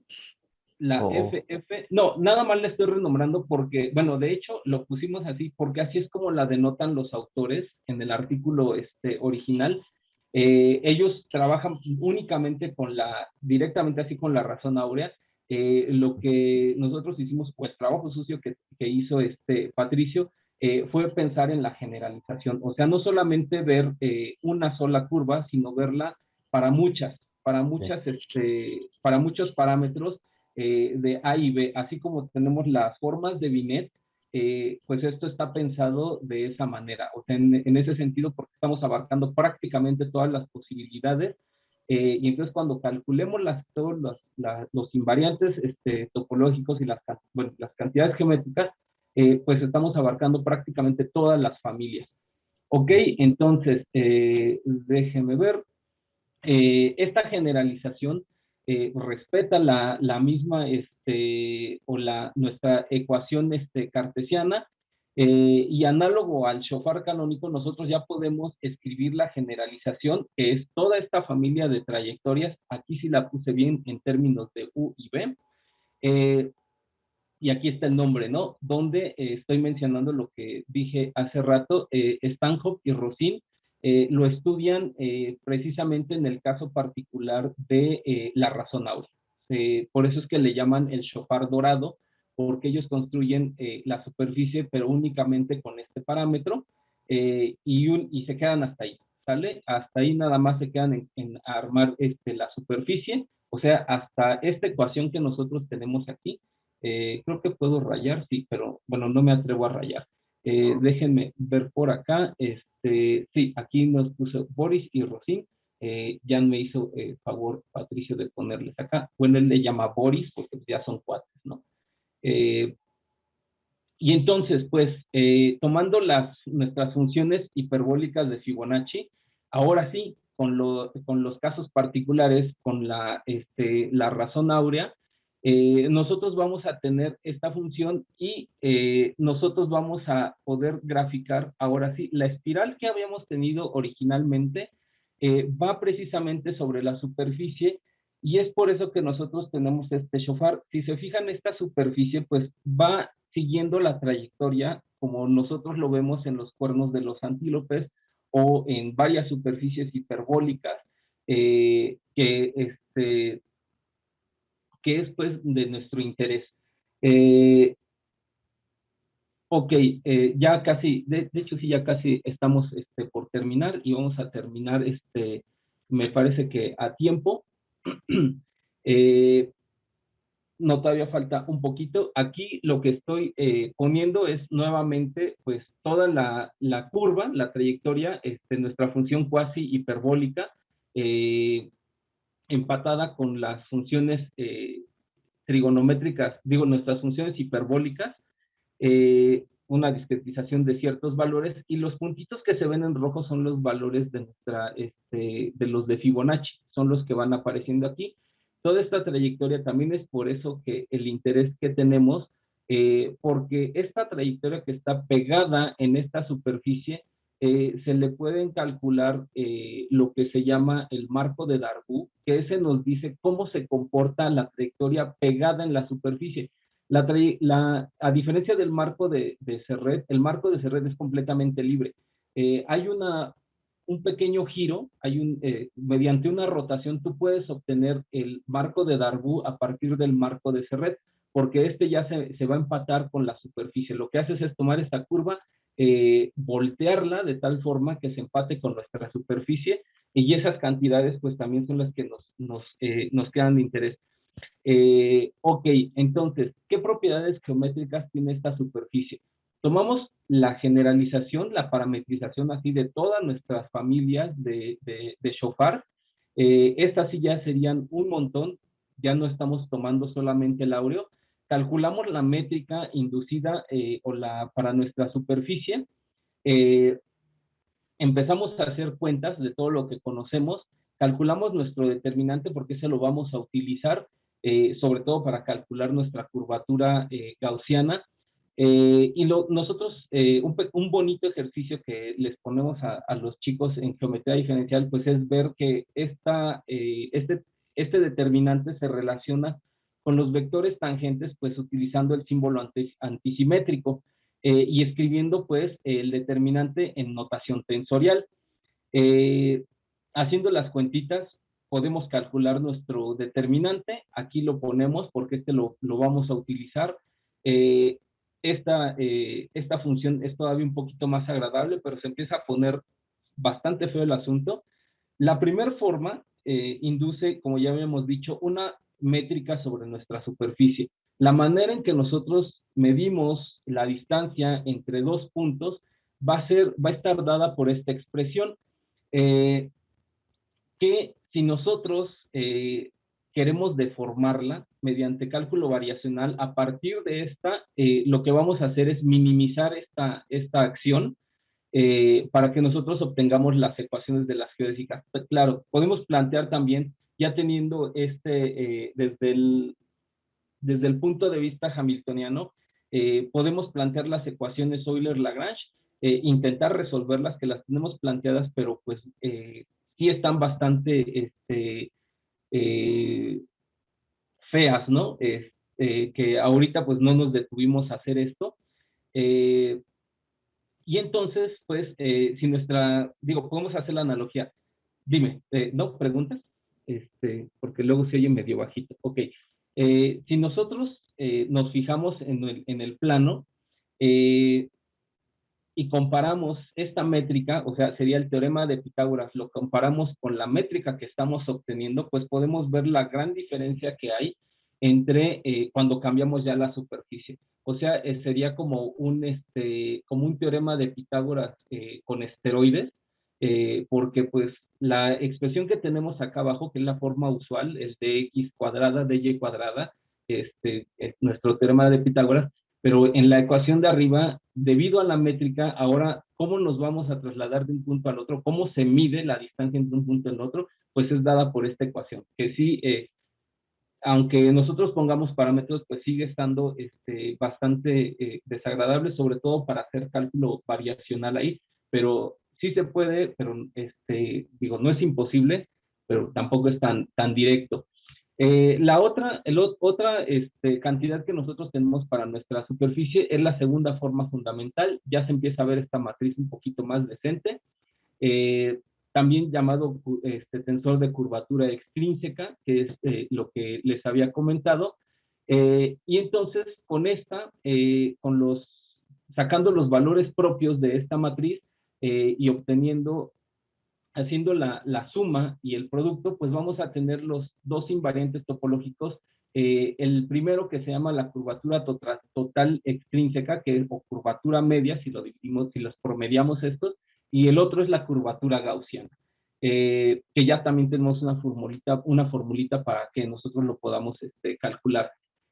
La FF, no, nada más la estoy renombrando porque, bueno, de hecho lo pusimos así porque así es como la denotan los autores en el artículo original. Ellos trabajan únicamente directamente así con la razón áurea. Lo que nosotros hicimos, pues trabajo sucio que hizo Patricio, fue pensar en la generalización. O sea, no solamente ver una sola curva, sino verla para muchos parámetros de A y B, así como tenemos las formas de Binet, pues esto está pensado de esa manera, o sea, en ese sentido, porque estamos abarcando prácticamente todas las posibilidades, y entonces cuando calculemos todos los invariantes topológicos y las cantidades geométricas, pues estamos abarcando prácticamente todas las familias. Ok, entonces, déjeme ver, esta generalización respeta la misma nuestra ecuación cartesiana, y análogo al shofar canónico nosotros ya podemos escribir la generalización, que es toda esta familia de trayectorias. Aquí sí la puse bien en términos de U y B, y aquí está el nombre, ¿no? Donde estoy mencionando lo que dije hace rato. Stanhope y Rosin lo estudian precisamente en el caso particular de la razón áurea. Por eso es que le llaman el shofar dorado, porque ellos construyen la superficie, pero únicamente con este parámetro, y se quedan hasta ahí, ¿sale? Hasta ahí nada más se quedan en armar la superficie, o sea, hasta esta ecuación que nosotros tenemos aquí. Creo que puedo rayar, sí, pero bueno, no me atrevo a rayar. Déjenme ver por acá. Sí, aquí nos puso Boris y Rosin. Ya me hizo favor Patricio de ponerles acá. Bueno, él le llama Boris porque ya son cuates, ¿no? Y entonces, pues, tomando nuestras funciones hiperbólicas de Fibonacci, ahora sí, con los casos particulares, con la razón áurea, nosotros vamos a tener esta función y nosotros vamos a poder graficar, ahora sí, la espiral que habíamos tenido originalmente va precisamente sobre la superficie y es por eso que nosotros tenemos este shofar. Si se fijan, esta superficie pues va siguiendo la trayectoria como nosotros lo vemos en los cuernos de los antílopes o en varias superficies hiperbólicas que es pues de nuestro interés. Ok, ya casi, de hecho sí, ya casi estamos por terminar y vamos a terminar, me parece que a tiempo. No, todavía falta un poquito. Aquí lo que estoy poniendo es nuevamente pues toda la curva, la trayectoria, nuestra función cuasi hiperbólica, empatada con las funciones trigonométricas, digo, nuestras funciones hiperbólicas, una discretización de ciertos valores, y los puntitos que se ven en rojo son los valores de de los de Fibonacci, son los que van apareciendo aquí. Toda esta trayectoria también es por eso que el interés que tenemos, porque esta trayectoria que está pegada en esta superficie, se le pueden calcular lo que se llama el marco de Darboux, que ese nos dice cómo se comporta la trayectoria pegada en la superficie. A diferencia del marco de Serret, el marco de Serret es completamente libre. Hay un pequeño giro, mediante una rotación tú puedes obtener el marco de Darboux a partir del marco de Serret, porque ya se va a empatar con la superficie. Lo que haces es tomar esta curva, voltearla de tal forma que se empate con nuestra superficie, y esas cantidades pues también son las que nos quedan de interés. Ok, entonces, ¿qué propiedades geométricas tiene esta superficie? Tomamos la generalización, la parametrización así de todas nuestras familias de shofar. Estas sí ya serían un montón, ya no estamos tomando solamente el áureo. Calculamos la métrica inducida para nuestra superficie. Empezamos a hacer cuentas de todo lo que conocemos, calculamos nuestro determinante porque ese lo vamos a utilizar sobre todo para calcular nuestra curvatura gaussiana. Nosotros, un bonito ejercicio que les ponemos a los chicos en geometría diferencial, pues es ver que este determinante se relaciona con los vectores tangentes, pues utilizando el símbolo antisimétrico y escribiendo pues el determinante en notación tensorial. Haciendo las cuentitas, podemos calcular nuestro determinante. Aquí lo ponemos porque lo vamos a utilizar. Esta función es todavía un poquito más agradable, pero se empieza a poner bastante feo el asunto. La primera forma induce, como ya habíamos dicho, una métrica sobre nuestra superficie. La manera en que nosotros medimos la distancia entre dos puntos va a estar dada por esta expresión, que si nosotros queremos deformarla mediante cálculo variacional, a partir de esta, lo que vamos a hacer es minimizar esta acción para que nosotros obtengamos las ecuaciones de las geodésicas. Claro, podemos plantear también, ya teniendo desde el punto de vista hamiltoniano, podemos plantear las ecuaciones Euler-Lagrange, intentar resolverlas, que las tenemos planteadas, pero pues sí están bastante feas, ¿no? Que ahorita pues no nos detuvimos a hacer esto. Y entonces, pues, podemos hacer la analogía. Dime, ¿no? ¿Preguntas? Porque luego se oye medio bajito. Ok. Si nosotros nos fijamos en el plano y comparamos esta métrica, o sea, sería el teorema de Pitágoras, lo comparamos con la métrica que estamos obteniendo, pues podemos ver la gran diferencia que hay entre cuando cambiamos ya la superficie. O sea, sería como un teorema de Pitágoras con esteroides, porque pues la expresión que tenemos acá abajo, que es la forma usual, es de x cuadrada, de y cuadrada, nuestro teorema de Pitágoras, Pero en la ecuación de arriba, debido a la métrica, ahora, ¿cómo nos vamos a trasladar de un punto al otro? ¿Cómo se mide la distancia entre un punto y el otro? Pues es dada por esta ecuación, que sí, aunque nosotros pongamos parámetros, pues sigue estando bastante desagradable, sobre todo para hacer cálculo variacional ahí, pero sí se puede, pero digo, no es imposible, pero tampoco es tan directo. La otra, otra cantidad que nosotros tenemos para nuestra superficie es la segunda forma fundamental. Ya se empieza a ver esta matriz un poquito más decente. También llamado tensor de curvatura extrínseca, que es lo que les había comentado. Y entonces, con esta, sacando los valores propios de esta matriz y obteniendo, haciendo la suma y el producto, pues vamos a tener los dos invariantes topológicos. El primero, que se llama la curvatura total extrínseca, que es, o curvatura media, si lo dividimos, si los promediamos estos, y el otro es la curvatura gaussiana, que ya también tenemos una formulita para que nosotros lo podamos calcular.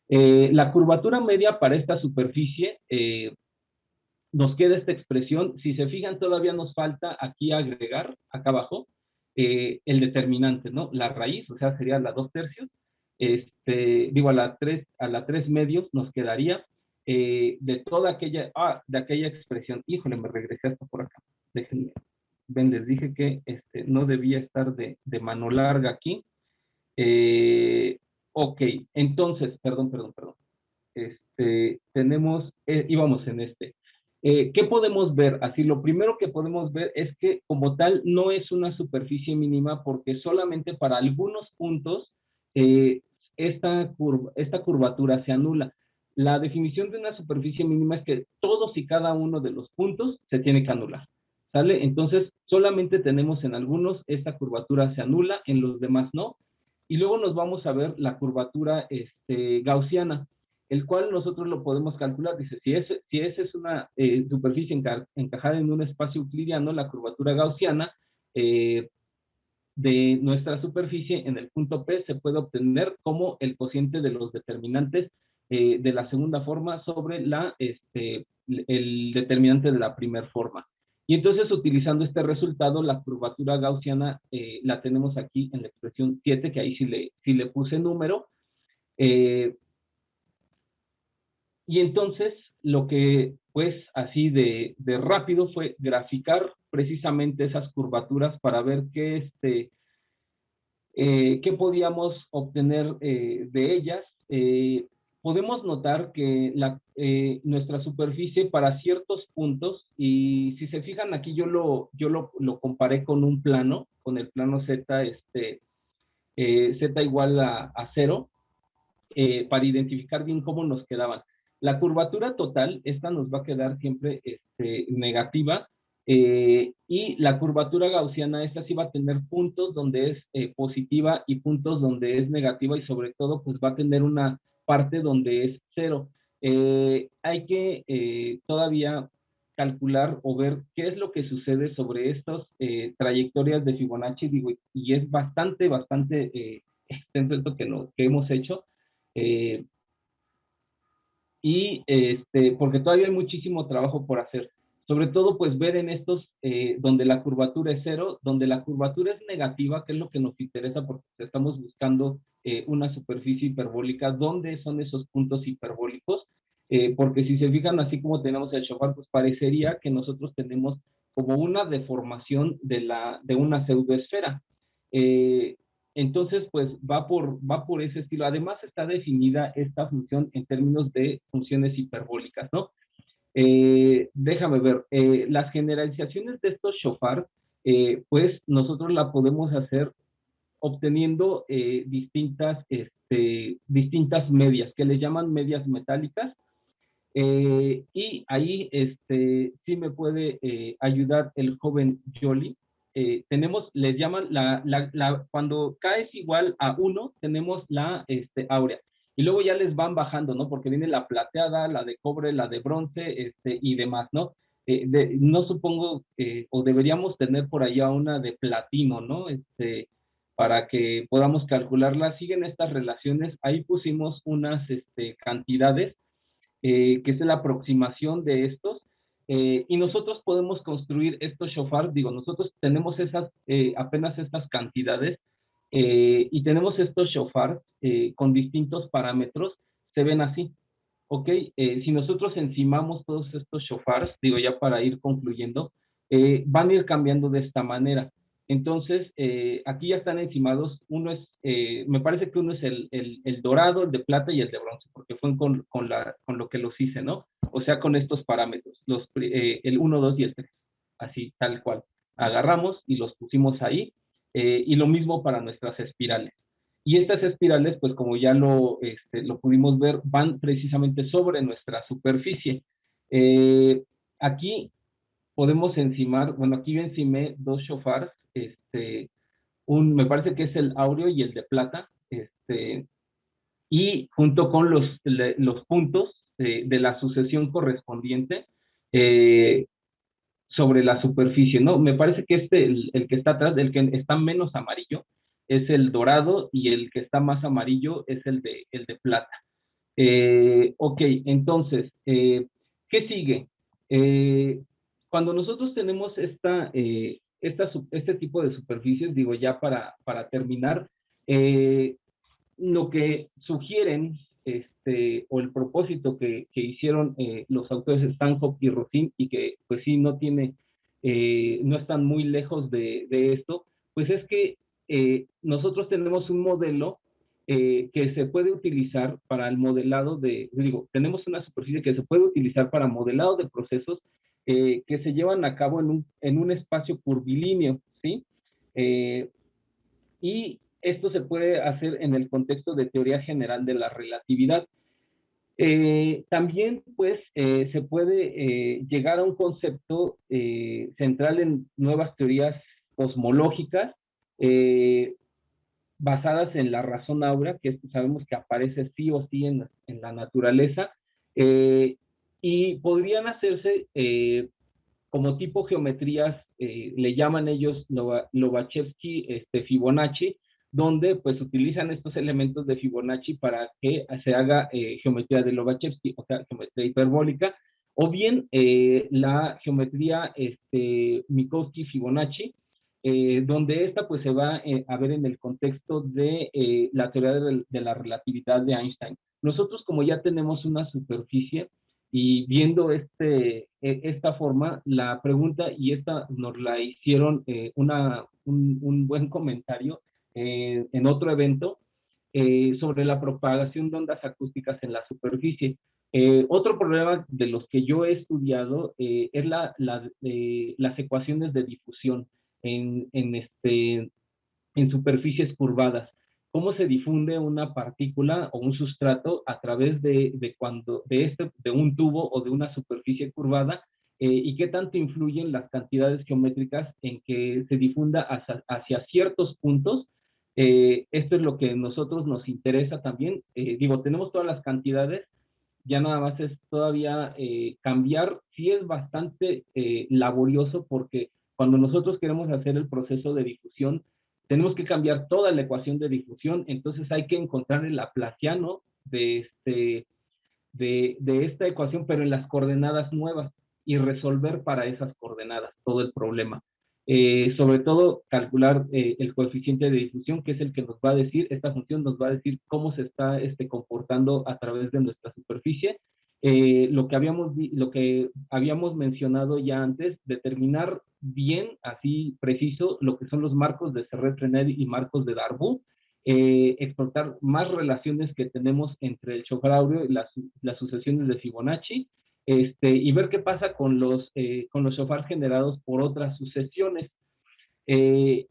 La curvatura media para esta superficie, nos queda esta expresión. Si se fijan, todavía nos falta aquí agregar, acá abajo, el determinante, ¿no? La raíz, o sea, sería la 2/3. Digo, a la 3 medios nos quedaría de toda aquella, de aquella expresión. Híjole, me regresé hasta por acá. Déjenme, ven, les dije que no debía estar de mano larga aquí. Ok, entonces, perdón. Tenemos, íbamos en ¿qué podemos ver? Así, lo primero que podemos ver es que como tal no es una superficie mínima, porque solamente para algunos puntos esta curvatura se anula. La definición de una superficie mínima es que todos y cada uno de los puntos se tiene que anular, ¿sale? Entonces, solamente tenemos en algunos esta curvatura se anula, en los demás no. Y luego nos vamos a ver la curvatura gaussiana, el cual nosotros lo podemos calcular. Dice, si esa es una superficie encajada en un espacio euclidiano, la curvatura gaussiana de nuestra superficie en el punto P se puede obtener como el cociente de los determinantes de la segunda forma sobre el determinante de la primera forma. Y entonces, utilizando este resultado, la curvatura gaussiana la tenemos aquí en la expresión 7, que ahí sí le puse número. Y entonces, lo que, pues, así de rápido fue graficar precisamente esas curvaturas para ver qué podíamos obtener de ellas. Podemos notar que nuestra superficie para ciertos puntos, y si se fijan aquí, yo lo comparé con un plano, con el plano Z, Z igual a 0, para identificar bien cómo nos quedaban. La curvatura total, esta nos va a quedar siempre negativa, y la curvatura gaussiana, esta sí va a tener puntos donde es positiva y puntos donde es negativa, y sobre todo pues va a tener una parte donde es 0. Hay que todavía calcular o ver qué es lo que sucede sobre estas trayectorias de Fibonacci, digo, y es bastante extenso esto que hemos hecho. Y porque todavía hay muchísimo trabajo por hacer. Sobre todo, pues ver en estos donde la curvatura es 0, donde la curvatura es negativa, que es lo que nos interesa porque estamos buscando una superficie hiperbólica. ¿Dónde son esos puntos hiperbólicos? Porque si se fijan, así como tenemos el Shofar, pues parecería que nosotros tenemos como una deformación de una pseudoesfera. Entonces, pues va por ese estilo. Además, está definida esta función en términos de funciones hiperbólicas, ¿no? Déjame ver, las generalizaciones de estos shofar, pues nosotros la podemos hacer obteniendo distintas medias, que le llaman medias metálicas. Y ahí sí me puede ayudar el joven Jolly. Les llaman cuando K es igual a 1, tenemos la áurea. Y luego ya les van bajando, ¿no? Porque viene la plateada, la de cobre, la de bronce, y demás, ¿no? No supongo, o deberíamos tener por allá una de platino, ¿no? Para que podamos calcularla. Siguen estas relaciones. Ahí pusimos unas cantidades. que es la aproximación de estos. Y nosotros podemos construir estos shofar, digo, nosotros tenemos apenas estas cantidades, y tenemos estos shofar con distintos parámetros, se ven así, ¿ok? Si nosotros encimamos todos estos shofars, digo ya para ir concluyendo, van a ir cambiando de esta manera. Entonces, aquí ya están encimados, me parece que uno es el dorado, el de plata y el de bronce, porque fue con lo que los hice, ¿no? O sea, con estos parámetros, el 1, 2 y el 3, así, tal cual. Agarramos y los pusimos ahí, y lo mismo para nuestras espirales. Y estas espirales, pues como ya lo pudimos ver, van precisamente sobre nuestra superficie. Aquí podemos encimar, bueno, aquí yo encimé dos shofars, me parece que es el áureo y el de plata, y junto con los puntos de la sucesión correspondiente sobre la superficie, ¿no? Me parece que el que está atrás, el que está menos amarillo, es el dorado, y el que está más amarillo es el de plata. Ok, entonces, ¿qué sigue? Cuando nosotros tenemos este tipo de superficies, digo ya para terminar, lo que sugieren, o el propósito que hicieron los autores Stanhope y Rossin, y que pues sí no están muy lejos de esto, pues es que nosotros tenemos un modelo que se puede utilizar para el modelado tenemos una superficie que se puede utilizar para modelado de procesos que se llevan a cabo en un espacio curvilíneo, ¿sí? Y esto se puede hacer en el contexto de teoría general de la relatividad. También, pues, se puede llegar a un concepto central en nuevas teorías cosmológicas basadas en la razón áurea, que sabemos que aparece sí o sí en la naturaleza, y podrían hacerse como tipo geometrías, le llaman ellos Lobachevsky Fibonacci, donde pues utilizan estos elementos de Fibonacci para que se haga geometría de Lobachevsky, o sea, geometría hiperbólica, o bien la geometría Minkowski-Fibonacci, donde esta pues se va a ver en el contexto de la teoría de la relatividad de Einstein. Nosotros, como ya tenemos una superficie, y viendo esta forma, la pregunta, y esta nos la hicieron un buen comentario en otro evento, sobre la propagación de ondas acústicas en la superficie. Otro problema de los que yo he estudiado es las ecuaciones de difusión en superficies curvadas. Cómo se difunde una partícula o un sustrato a través de un tubo o de una superficie curvada, y qué tanto influyen las cantidades geométricas en que se difunda hacia ciertos puntos. Esto es lo que a nosotros nos interesa también. Tenemos todas las cantidades, ya nada más es todavía cambiar. Sí es bastante laborioso, porque cuando nosotros queremos hacer el proceso de difusión, tenemos que cambiar toda la ecuación de difusión, entonces hay que encontrar el laplaciano de esta ecuación, pero en las coordenadas nuevas, y resolver para esas coordenadas todo el problema. Sobre todo, calcular el coeficiente de difusión, que es el que nos va a decir, esta función nos va a decir cómo se está comportando a través de nuestra superficie. Lo que habíamos mencionado ya antes, determinar bien, así preciso, lo que son los marcos de Serret-Renard y marcos de Darboux, explotar más relaciones que tenemos entre el shofar áureo y las sucesiones de Fibonacci, y ver qué pasa con los shofar generados por otras sucesiones. Y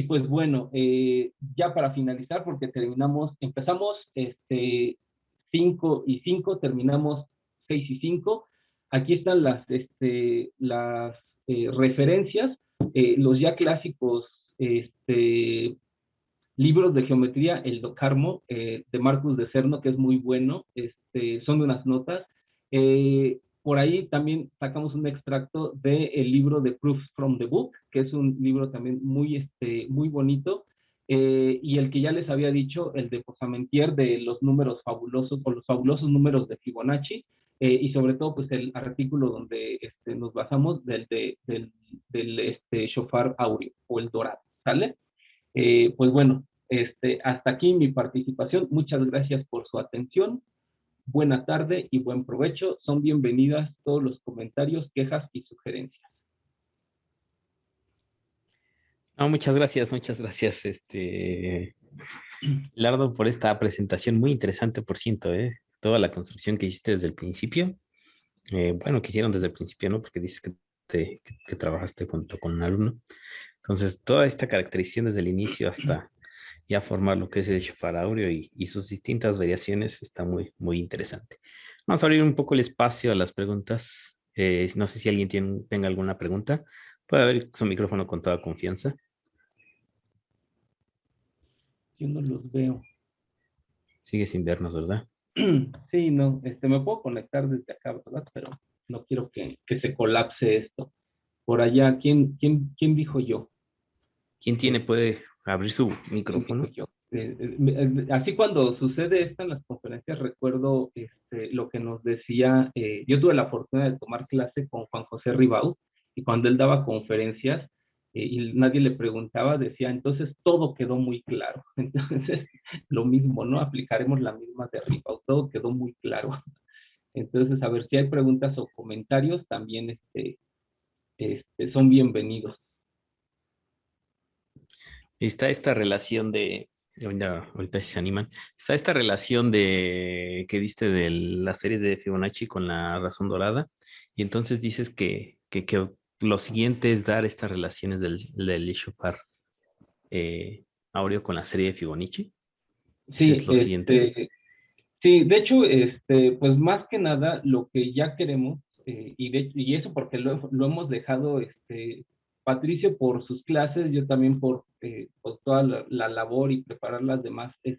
pues bueno, ya para finalizar, porque empezamos 5 y 5, terminamos 6 y 5. Aquí están las referencias, los ya clásicos libros de geometría, el Docarmo, de Marcus de Cerno, que es muy bueno, son unas notas. Por ahí también sacamos un extracto del libro de Proofs from the Book, que es un libro también muy bonito. y el que ya les había dicho, el de Posamentier, de los números fabulosos, o los fabulosos números de Fibonacci, y sobre todo pues el artículo donde nos basamos del shofar áureo o el dorado, ¿sale? Pues bueno, hasta aquí mi participación. Muchas gracias por su atención. Buena tarde y buen provecho. Son bienvenidas todos los comentarios, quejas y sugerencias. No, muchas gracias, Lardo, por esta presentación muy interesante, por ciento, ¿eh? Toda la construcción que hiciste desde el principio. Bueno, que hicieron desde el principio, ¿no? Porque dices que trabajaste junto con un alumno. Entonces, toda esta caracterización desde el inicio hasta ya formar lo que es el shofar áureo y sus distintas variaciones está muy, muy interesante. Vamos a abrir un poco el espacio a las preguntas. No sé si alguien tenga alguna pregunta. Puede abrir su micrófono con toda confianza. Yo no los veo. Sigue sin vernos, ¿verdad? Sí, no, me puedo conectar desde acá, ¿verdad? Pero no quiero que se colapse esto. Por allá, ¿quién dijo yo? ¿Quién puede abrir su ¿Quién micrófono? dijo yo? Así cuando sucede esto en las conferencias, recuerdo lo que nos decía, yo tuve la fortuna de tomar clase con Juan José Ribau, y cuando él daba conferencias, y nadie le preguntaba, decía, entonces todo quedó muy claro. Entonces, lo mismo, ¿no? Aplicaremos la misma de Ribau, todo quedó muy claro. Entonces, a ver si hay preguntas o comentarios, también son bienvenidos. Está esta relación ahorita si se animan, está esta relación que diste de las series de Fibonacci con la razón dorada, y entonces dices que lo siguiente es dar estas relaciones del shofar áureo con la serie de Fibonacci. Ese Sí, es lo siguiente. sí, de hecho, pues más que nada lo que ya queremos, y eso porque lo hemos dejado, Patricio por sus clases, yo también por toda la labor y preparar las demás, pues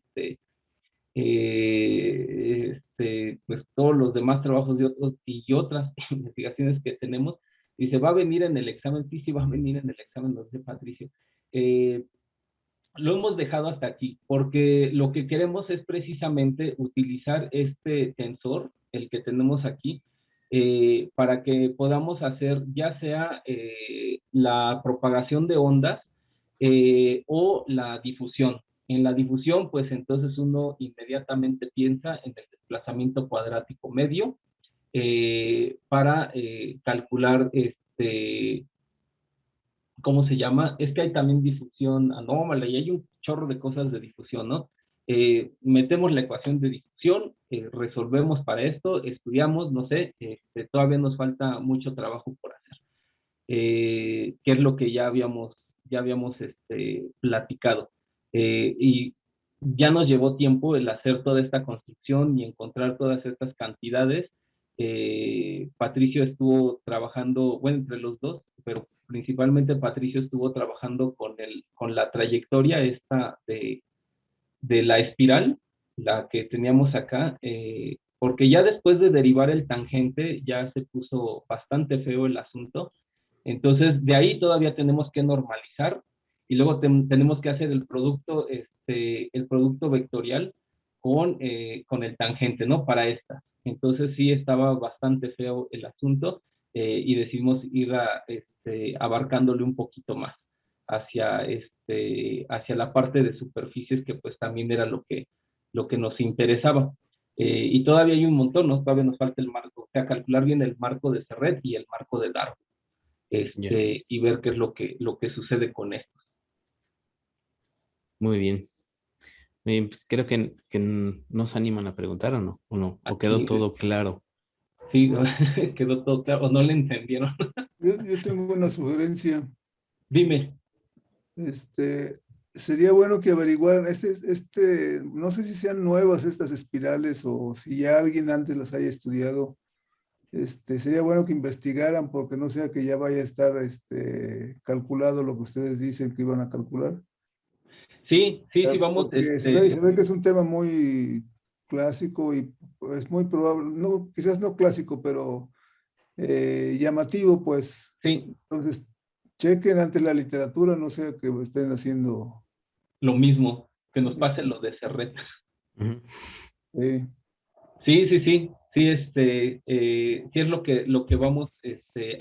todos los demás trabajos de otros y otras investigaciones que tenemos, y se va a venir en el examen, sí va a venir en el examen, nos dice Patricio. Lo hemos dejado hasta aquí, porque lo que queremos es precisamente utilizar este tensor, el que tenemos aquí, para que podamos hacer ya sea la propagación de ondas o la difusión. En la difusión, pues entonces uno inmediatamente piensa en el desplazamiento cuadrático medio para calcular ¿cómo se llama? Es que hay también difusión anómala y hay un chorro de cosas de difusión, ¿no? Metemos la ecuación de difusión, resolvemos para esto, estudiamos, no sé, todavía nos falta mucho trabajo por hacer, que es lo que ya habíamos platicado. Y ya nos llevó tiempo el hacer toda esta construcción y encontrar todas estas cantidades. Patricio estuvo trabajando, bueno, entre los dos, pero principalmente Patricio estuvo trabajando con la trayectoria esta de la espiral, la que teníamos acá, porque ya después de derivar el tangente ya se puso bastante feo el asunto. Entonces, de ahí todavía tenemos que normalizar y luego tenemos que hacer el producto vectorial con el tangente, ¿no? Para esta. Entonces, sí estaba bastante feo el asunto y decidimos ir abarcándole un poquito más hacia la parte de superficies, que pues también era lo que nos interesaba. Y todavía hay un montón, ¿no? Todavía nos falta el marco, o sea, calcular bien el marco de Serret y el marco de Darboux. Ya. Y ver qué es lo que sucede con esto. Muy bien. Muy bien, pues creo que nos animan a preguntar o no, o quedó Aquí, todo claro. sí, quedó todo claro, o no le entendieron. Yo tengo una sugerencia. Dime. Sería bueno que averiguaran, no sé si sean nuevas estas espirales o si ya alguien antes las haya estudiado. Sería bueno que investigaran porque no sea que ya vaya a estar calculado lo que ustedes dicen que iban a calcular. Sí, vamos. Porque se ve que es un tema muy clásico y es muy probable, no, quizás no clásico, pero llamativo, pues. Sí. Entonces, chequen ante la literatura, no sea que estén haciendo lo mismo, que nos pase lo de Serret. Ujú. Sí. Sí, sí es lo que vamos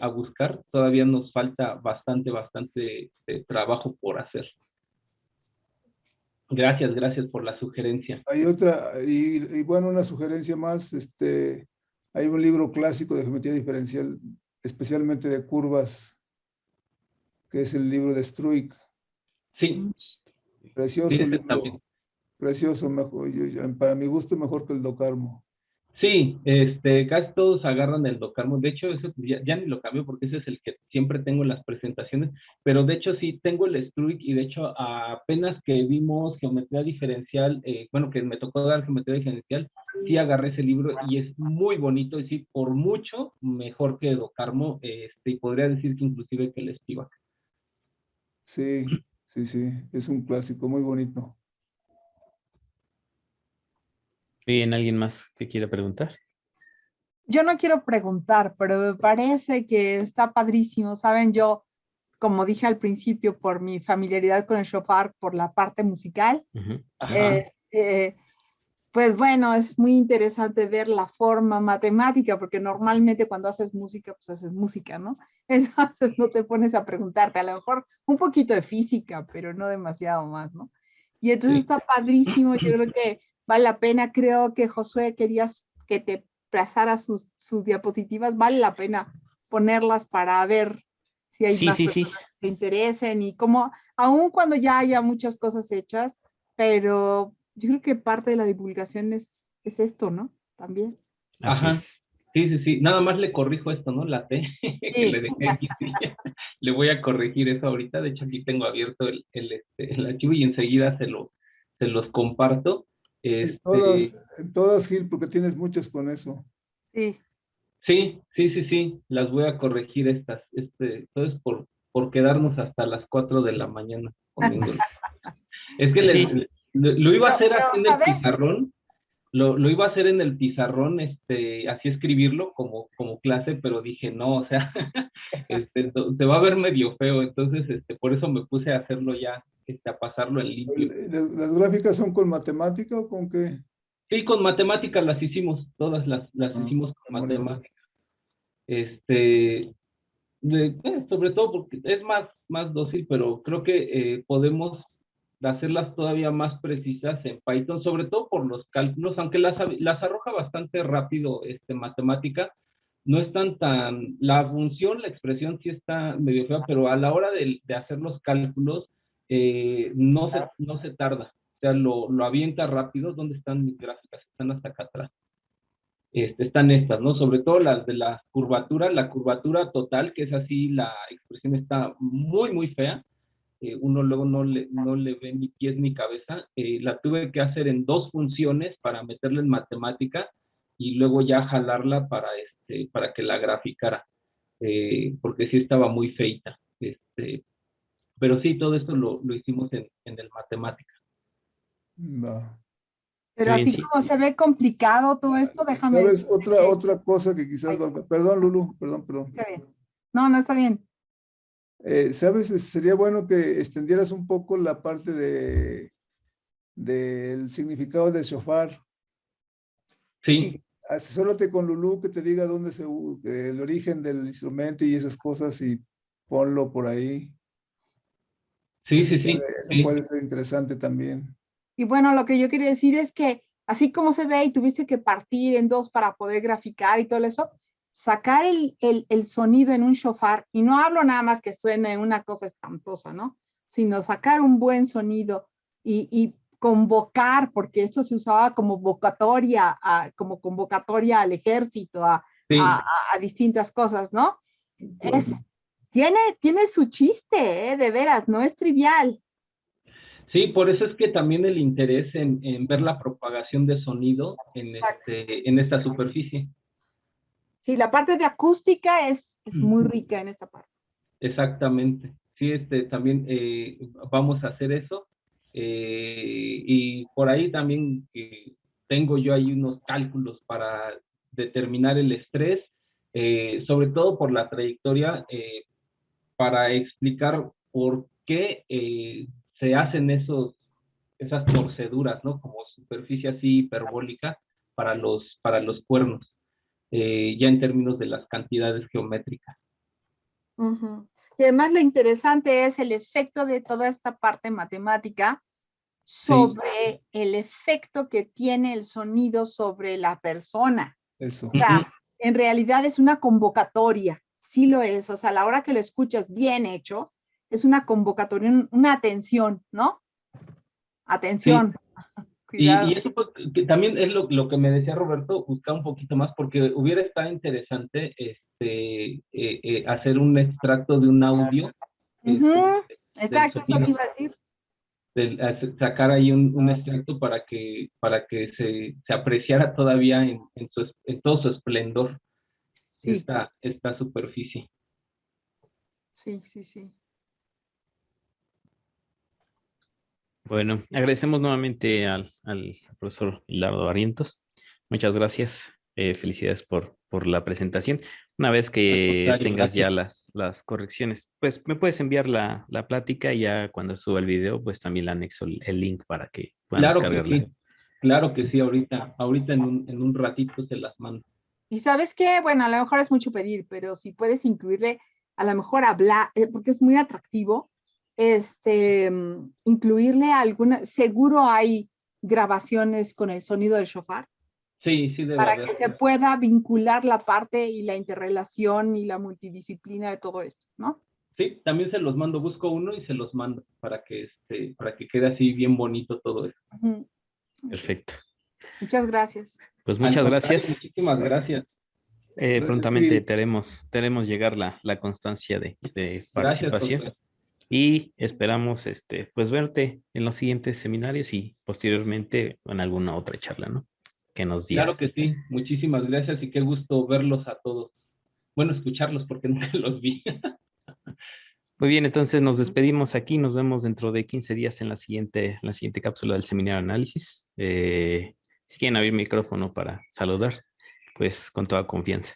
a buscar. Todavía nos falta bastante trabajo por hacer. Gracias por la sugerencia. Hay otra, y bueno, una sugerencia más, hay un libro clásico de geometría diferencial, especialmente de curvas, que es el libro de Struik. Sí, sí, Precioso ese libro, también. precioso, mejor, para mi gusto mejor que el Do Carmo. Sí, casi todos agarran el Docarmo. De hecho, eso ya ni lo cambio porque ese es el que siempre tengo en las presentaciones. Pero de hecho, sí, tengo el Struik y de hecho, apenas que vimos geometría diferencial, bueno, que me tocó dar geometría diferencial, sí agarré ese libro y es muy bonito. Y sí, por mucho mejor que Docarmo, y podría decir que inclusive que el Spivak. Sí, sí, sí, es un clásico muy bonito. Bien, ¿alguien más que quiera preguntar? Yo no quiero preguntar, pero me parece que está padrísimo. Saben, yo, como dije al principio, por mi familiaridad con el shofar, por la parte musical, Ujú. Ajá. pues bueno, es muy interesante ver la forma matemática, porque normalmente cuando haces música, pues haces música, ¿no? Entonces no te pones a preguntarte, a lo mejor un poquito de física, pero no demasiado más, ¿no? Y entonces Sí. está padrísimo, yo creo que vale la pena, creo que Josué querías que te trazara sus diapositivas, vale la pena ponerlas para ver si hay Sí, más sí, sí. personas que se interesen y cómo, aun cuando ya haya muchas cosas hechas, pero yo creo que parte de la divulgación es esto, ¿no? También. Así Ajá. es. Sí. Nada más le corrijo esto, ¿no? La T que Sí, le dejé aquí. Sí. Le voy a corregir eso ahorita. De hecho, aquí tengo abierto el archivo y enseguida se los comparto. En todas, Gil, porque tienes muchas con eso. sí. Sí. Las voy a corregir estas. Todo es por quedarnos hasta las 4 de la mañana poniéndolo. Es que Sí, lo iba a hacer Pero, así en el ¿sabes? pizarrón. Lo iba a hacer en el pizarrón, así escribirlo como clase, pero dije, no, o sea, te va a ver medio feo, entonces, por eso me puse a hacerlo ya, a pasarlo en limpio. ¿Las gráficas son con matemática o con qué? Sí, con matemáticas las hicimos, todas las Ah, hicimos con están bonitas. matemáticas. Sobre todo porque es más dócil, pero creo que podemos hacerlas todavía más precisas en Python, sobre todo por los cálculos, aunque las arroja bastante rápido matemática, no están la función, la expresión sí está medio fea, pero a la hora de hacer los cálculos no se tarda, o sea, lo avienta rápido. ¿Dónde están mis gráficas? Están hasta acá atrás. Están estas, ¿no? Sobre todo las de la curvatura total, que es así, la expresión está muy fea. Uno luego no le ve ni pies ni cabeza. La tuve que hacer en 2 funciones para meterla en matemática y luego ya jalarla para que la graficara, porque sí estaba muy feita. Pero sí, todo esto lo hicimos en el matemática. Va. Pero qué bien, así sí. como se ve complicado todo esto, déjame ¿Sabes? decirte Otra cosa que quizás ay, perdón, Lulu, perdón. está bien. No, está bien. ¿Sabes? Sería bueno que extendieras un poco la parte del significado de shofar. Sí, Sí. Asesórate con Lulu que te diga el origen del instrumento y esas cosas y ponlo por ahí. sí, sí, sí. Eso Sí. puede ser interesante también. Y bueno, lo que yo quería decir es que así como se ve y tuviste que partir en 2 para poder graficar y todo eso, sacar el sonido en un shofar, y no hablo nada más que suene una cosa espantosa, ¿no? Sino sacar un buen sonido y convocar, porque esto se usaba como como convocatoria al ejército, Sí. a distintas cosas, ¿no? Es, tiene su chiste, de veras, no es trivial. Sí, por eso es que también el interés en ver la propagación de sonido Exacto. en esta superficie. Sí, la parte de acústica es muy rica en esa parte. Exactamente. Sí, también vamos a hacer eso. Y por ahí también tengo yo ahí unos cálculos para determinar el estrés, sobre todo por la trayectoria, para explicar por qué se hacen esas torceduras, ¿no? Como superficie así hiperbólica para los cuernos, ya en términos de las cantidades geométricas. Ujú. Y además lo interesante es el efecto de toda esta parte matemática sobre el efecto que tiene el sonido sobre la persona. Eso. O sea, en realidad es una convocatoria, sí lo es. O sea, a la hora que lo escuchas bien hecho, es una convocatoria, una atención, ¿no? Atención. Sí. Cuidado. Y eso pues, que también es lo que me decía Roberto, buscar un poquito más, porque hubiera estado interesante hacer un extracto de un audio. Exacto, eso te iba a decir. Sacar ahí un extracto para que se apreciara todavía en todo su esplendor, Sí, esta superficie. sí, sí, sí. Bueno, agradecemos nuevamente al profesor Hilardo Barrientos. Muchas gracias. Felicidades por la presentación. Una vez Al que contrario, tengas ya gracias. las correcciones, pues me puedes enviar la plática y ya cuando suba el video, pues también le anexo el link para que puedan descargarla. Claro que sí, ahorita en un ratito se las mando. Y sabes qué, bueno, a lo mejor es mucho pedir, pero si puedes incluirle, a lo mejor hablar, porque es muy atractivo, incluirle alguna, seguro hay grabaciones con el sonido del shofar, Sí, debe para haber. que se pueda vincular la parte y la interrelación y la multidisciplina de todo esto, ¿no? Sí, también se los mando, busco uno y se los mando para que quede así bien bonito todo eso. Ujú. Perfecto. Muchas gracias. Pues Al muchas contrario, gracias. muchísimas gracias. Prontamente Sí, te haremos llegar la constancia de Gracias, participación José. y esperamos pues verte en los siguientes seminarios y posteriormente en alguna otra charla, ¿no? Que nos Claro digas. que sí, muchísimas gracias y qué gusto verlos a todos. Bueno, escucharlos porque nunca los vi. Muy bien, entonces nos despedimos aquí, nos vemos dentro de 15 días en la siguiente cápsula del seminario de análisis. Si quieren abrir micrófono para saludar, pues con toda confianza.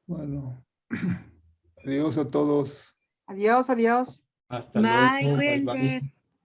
bueno. Adiós a todos. Adiós, adiós. Hasta luego. Bye, bye.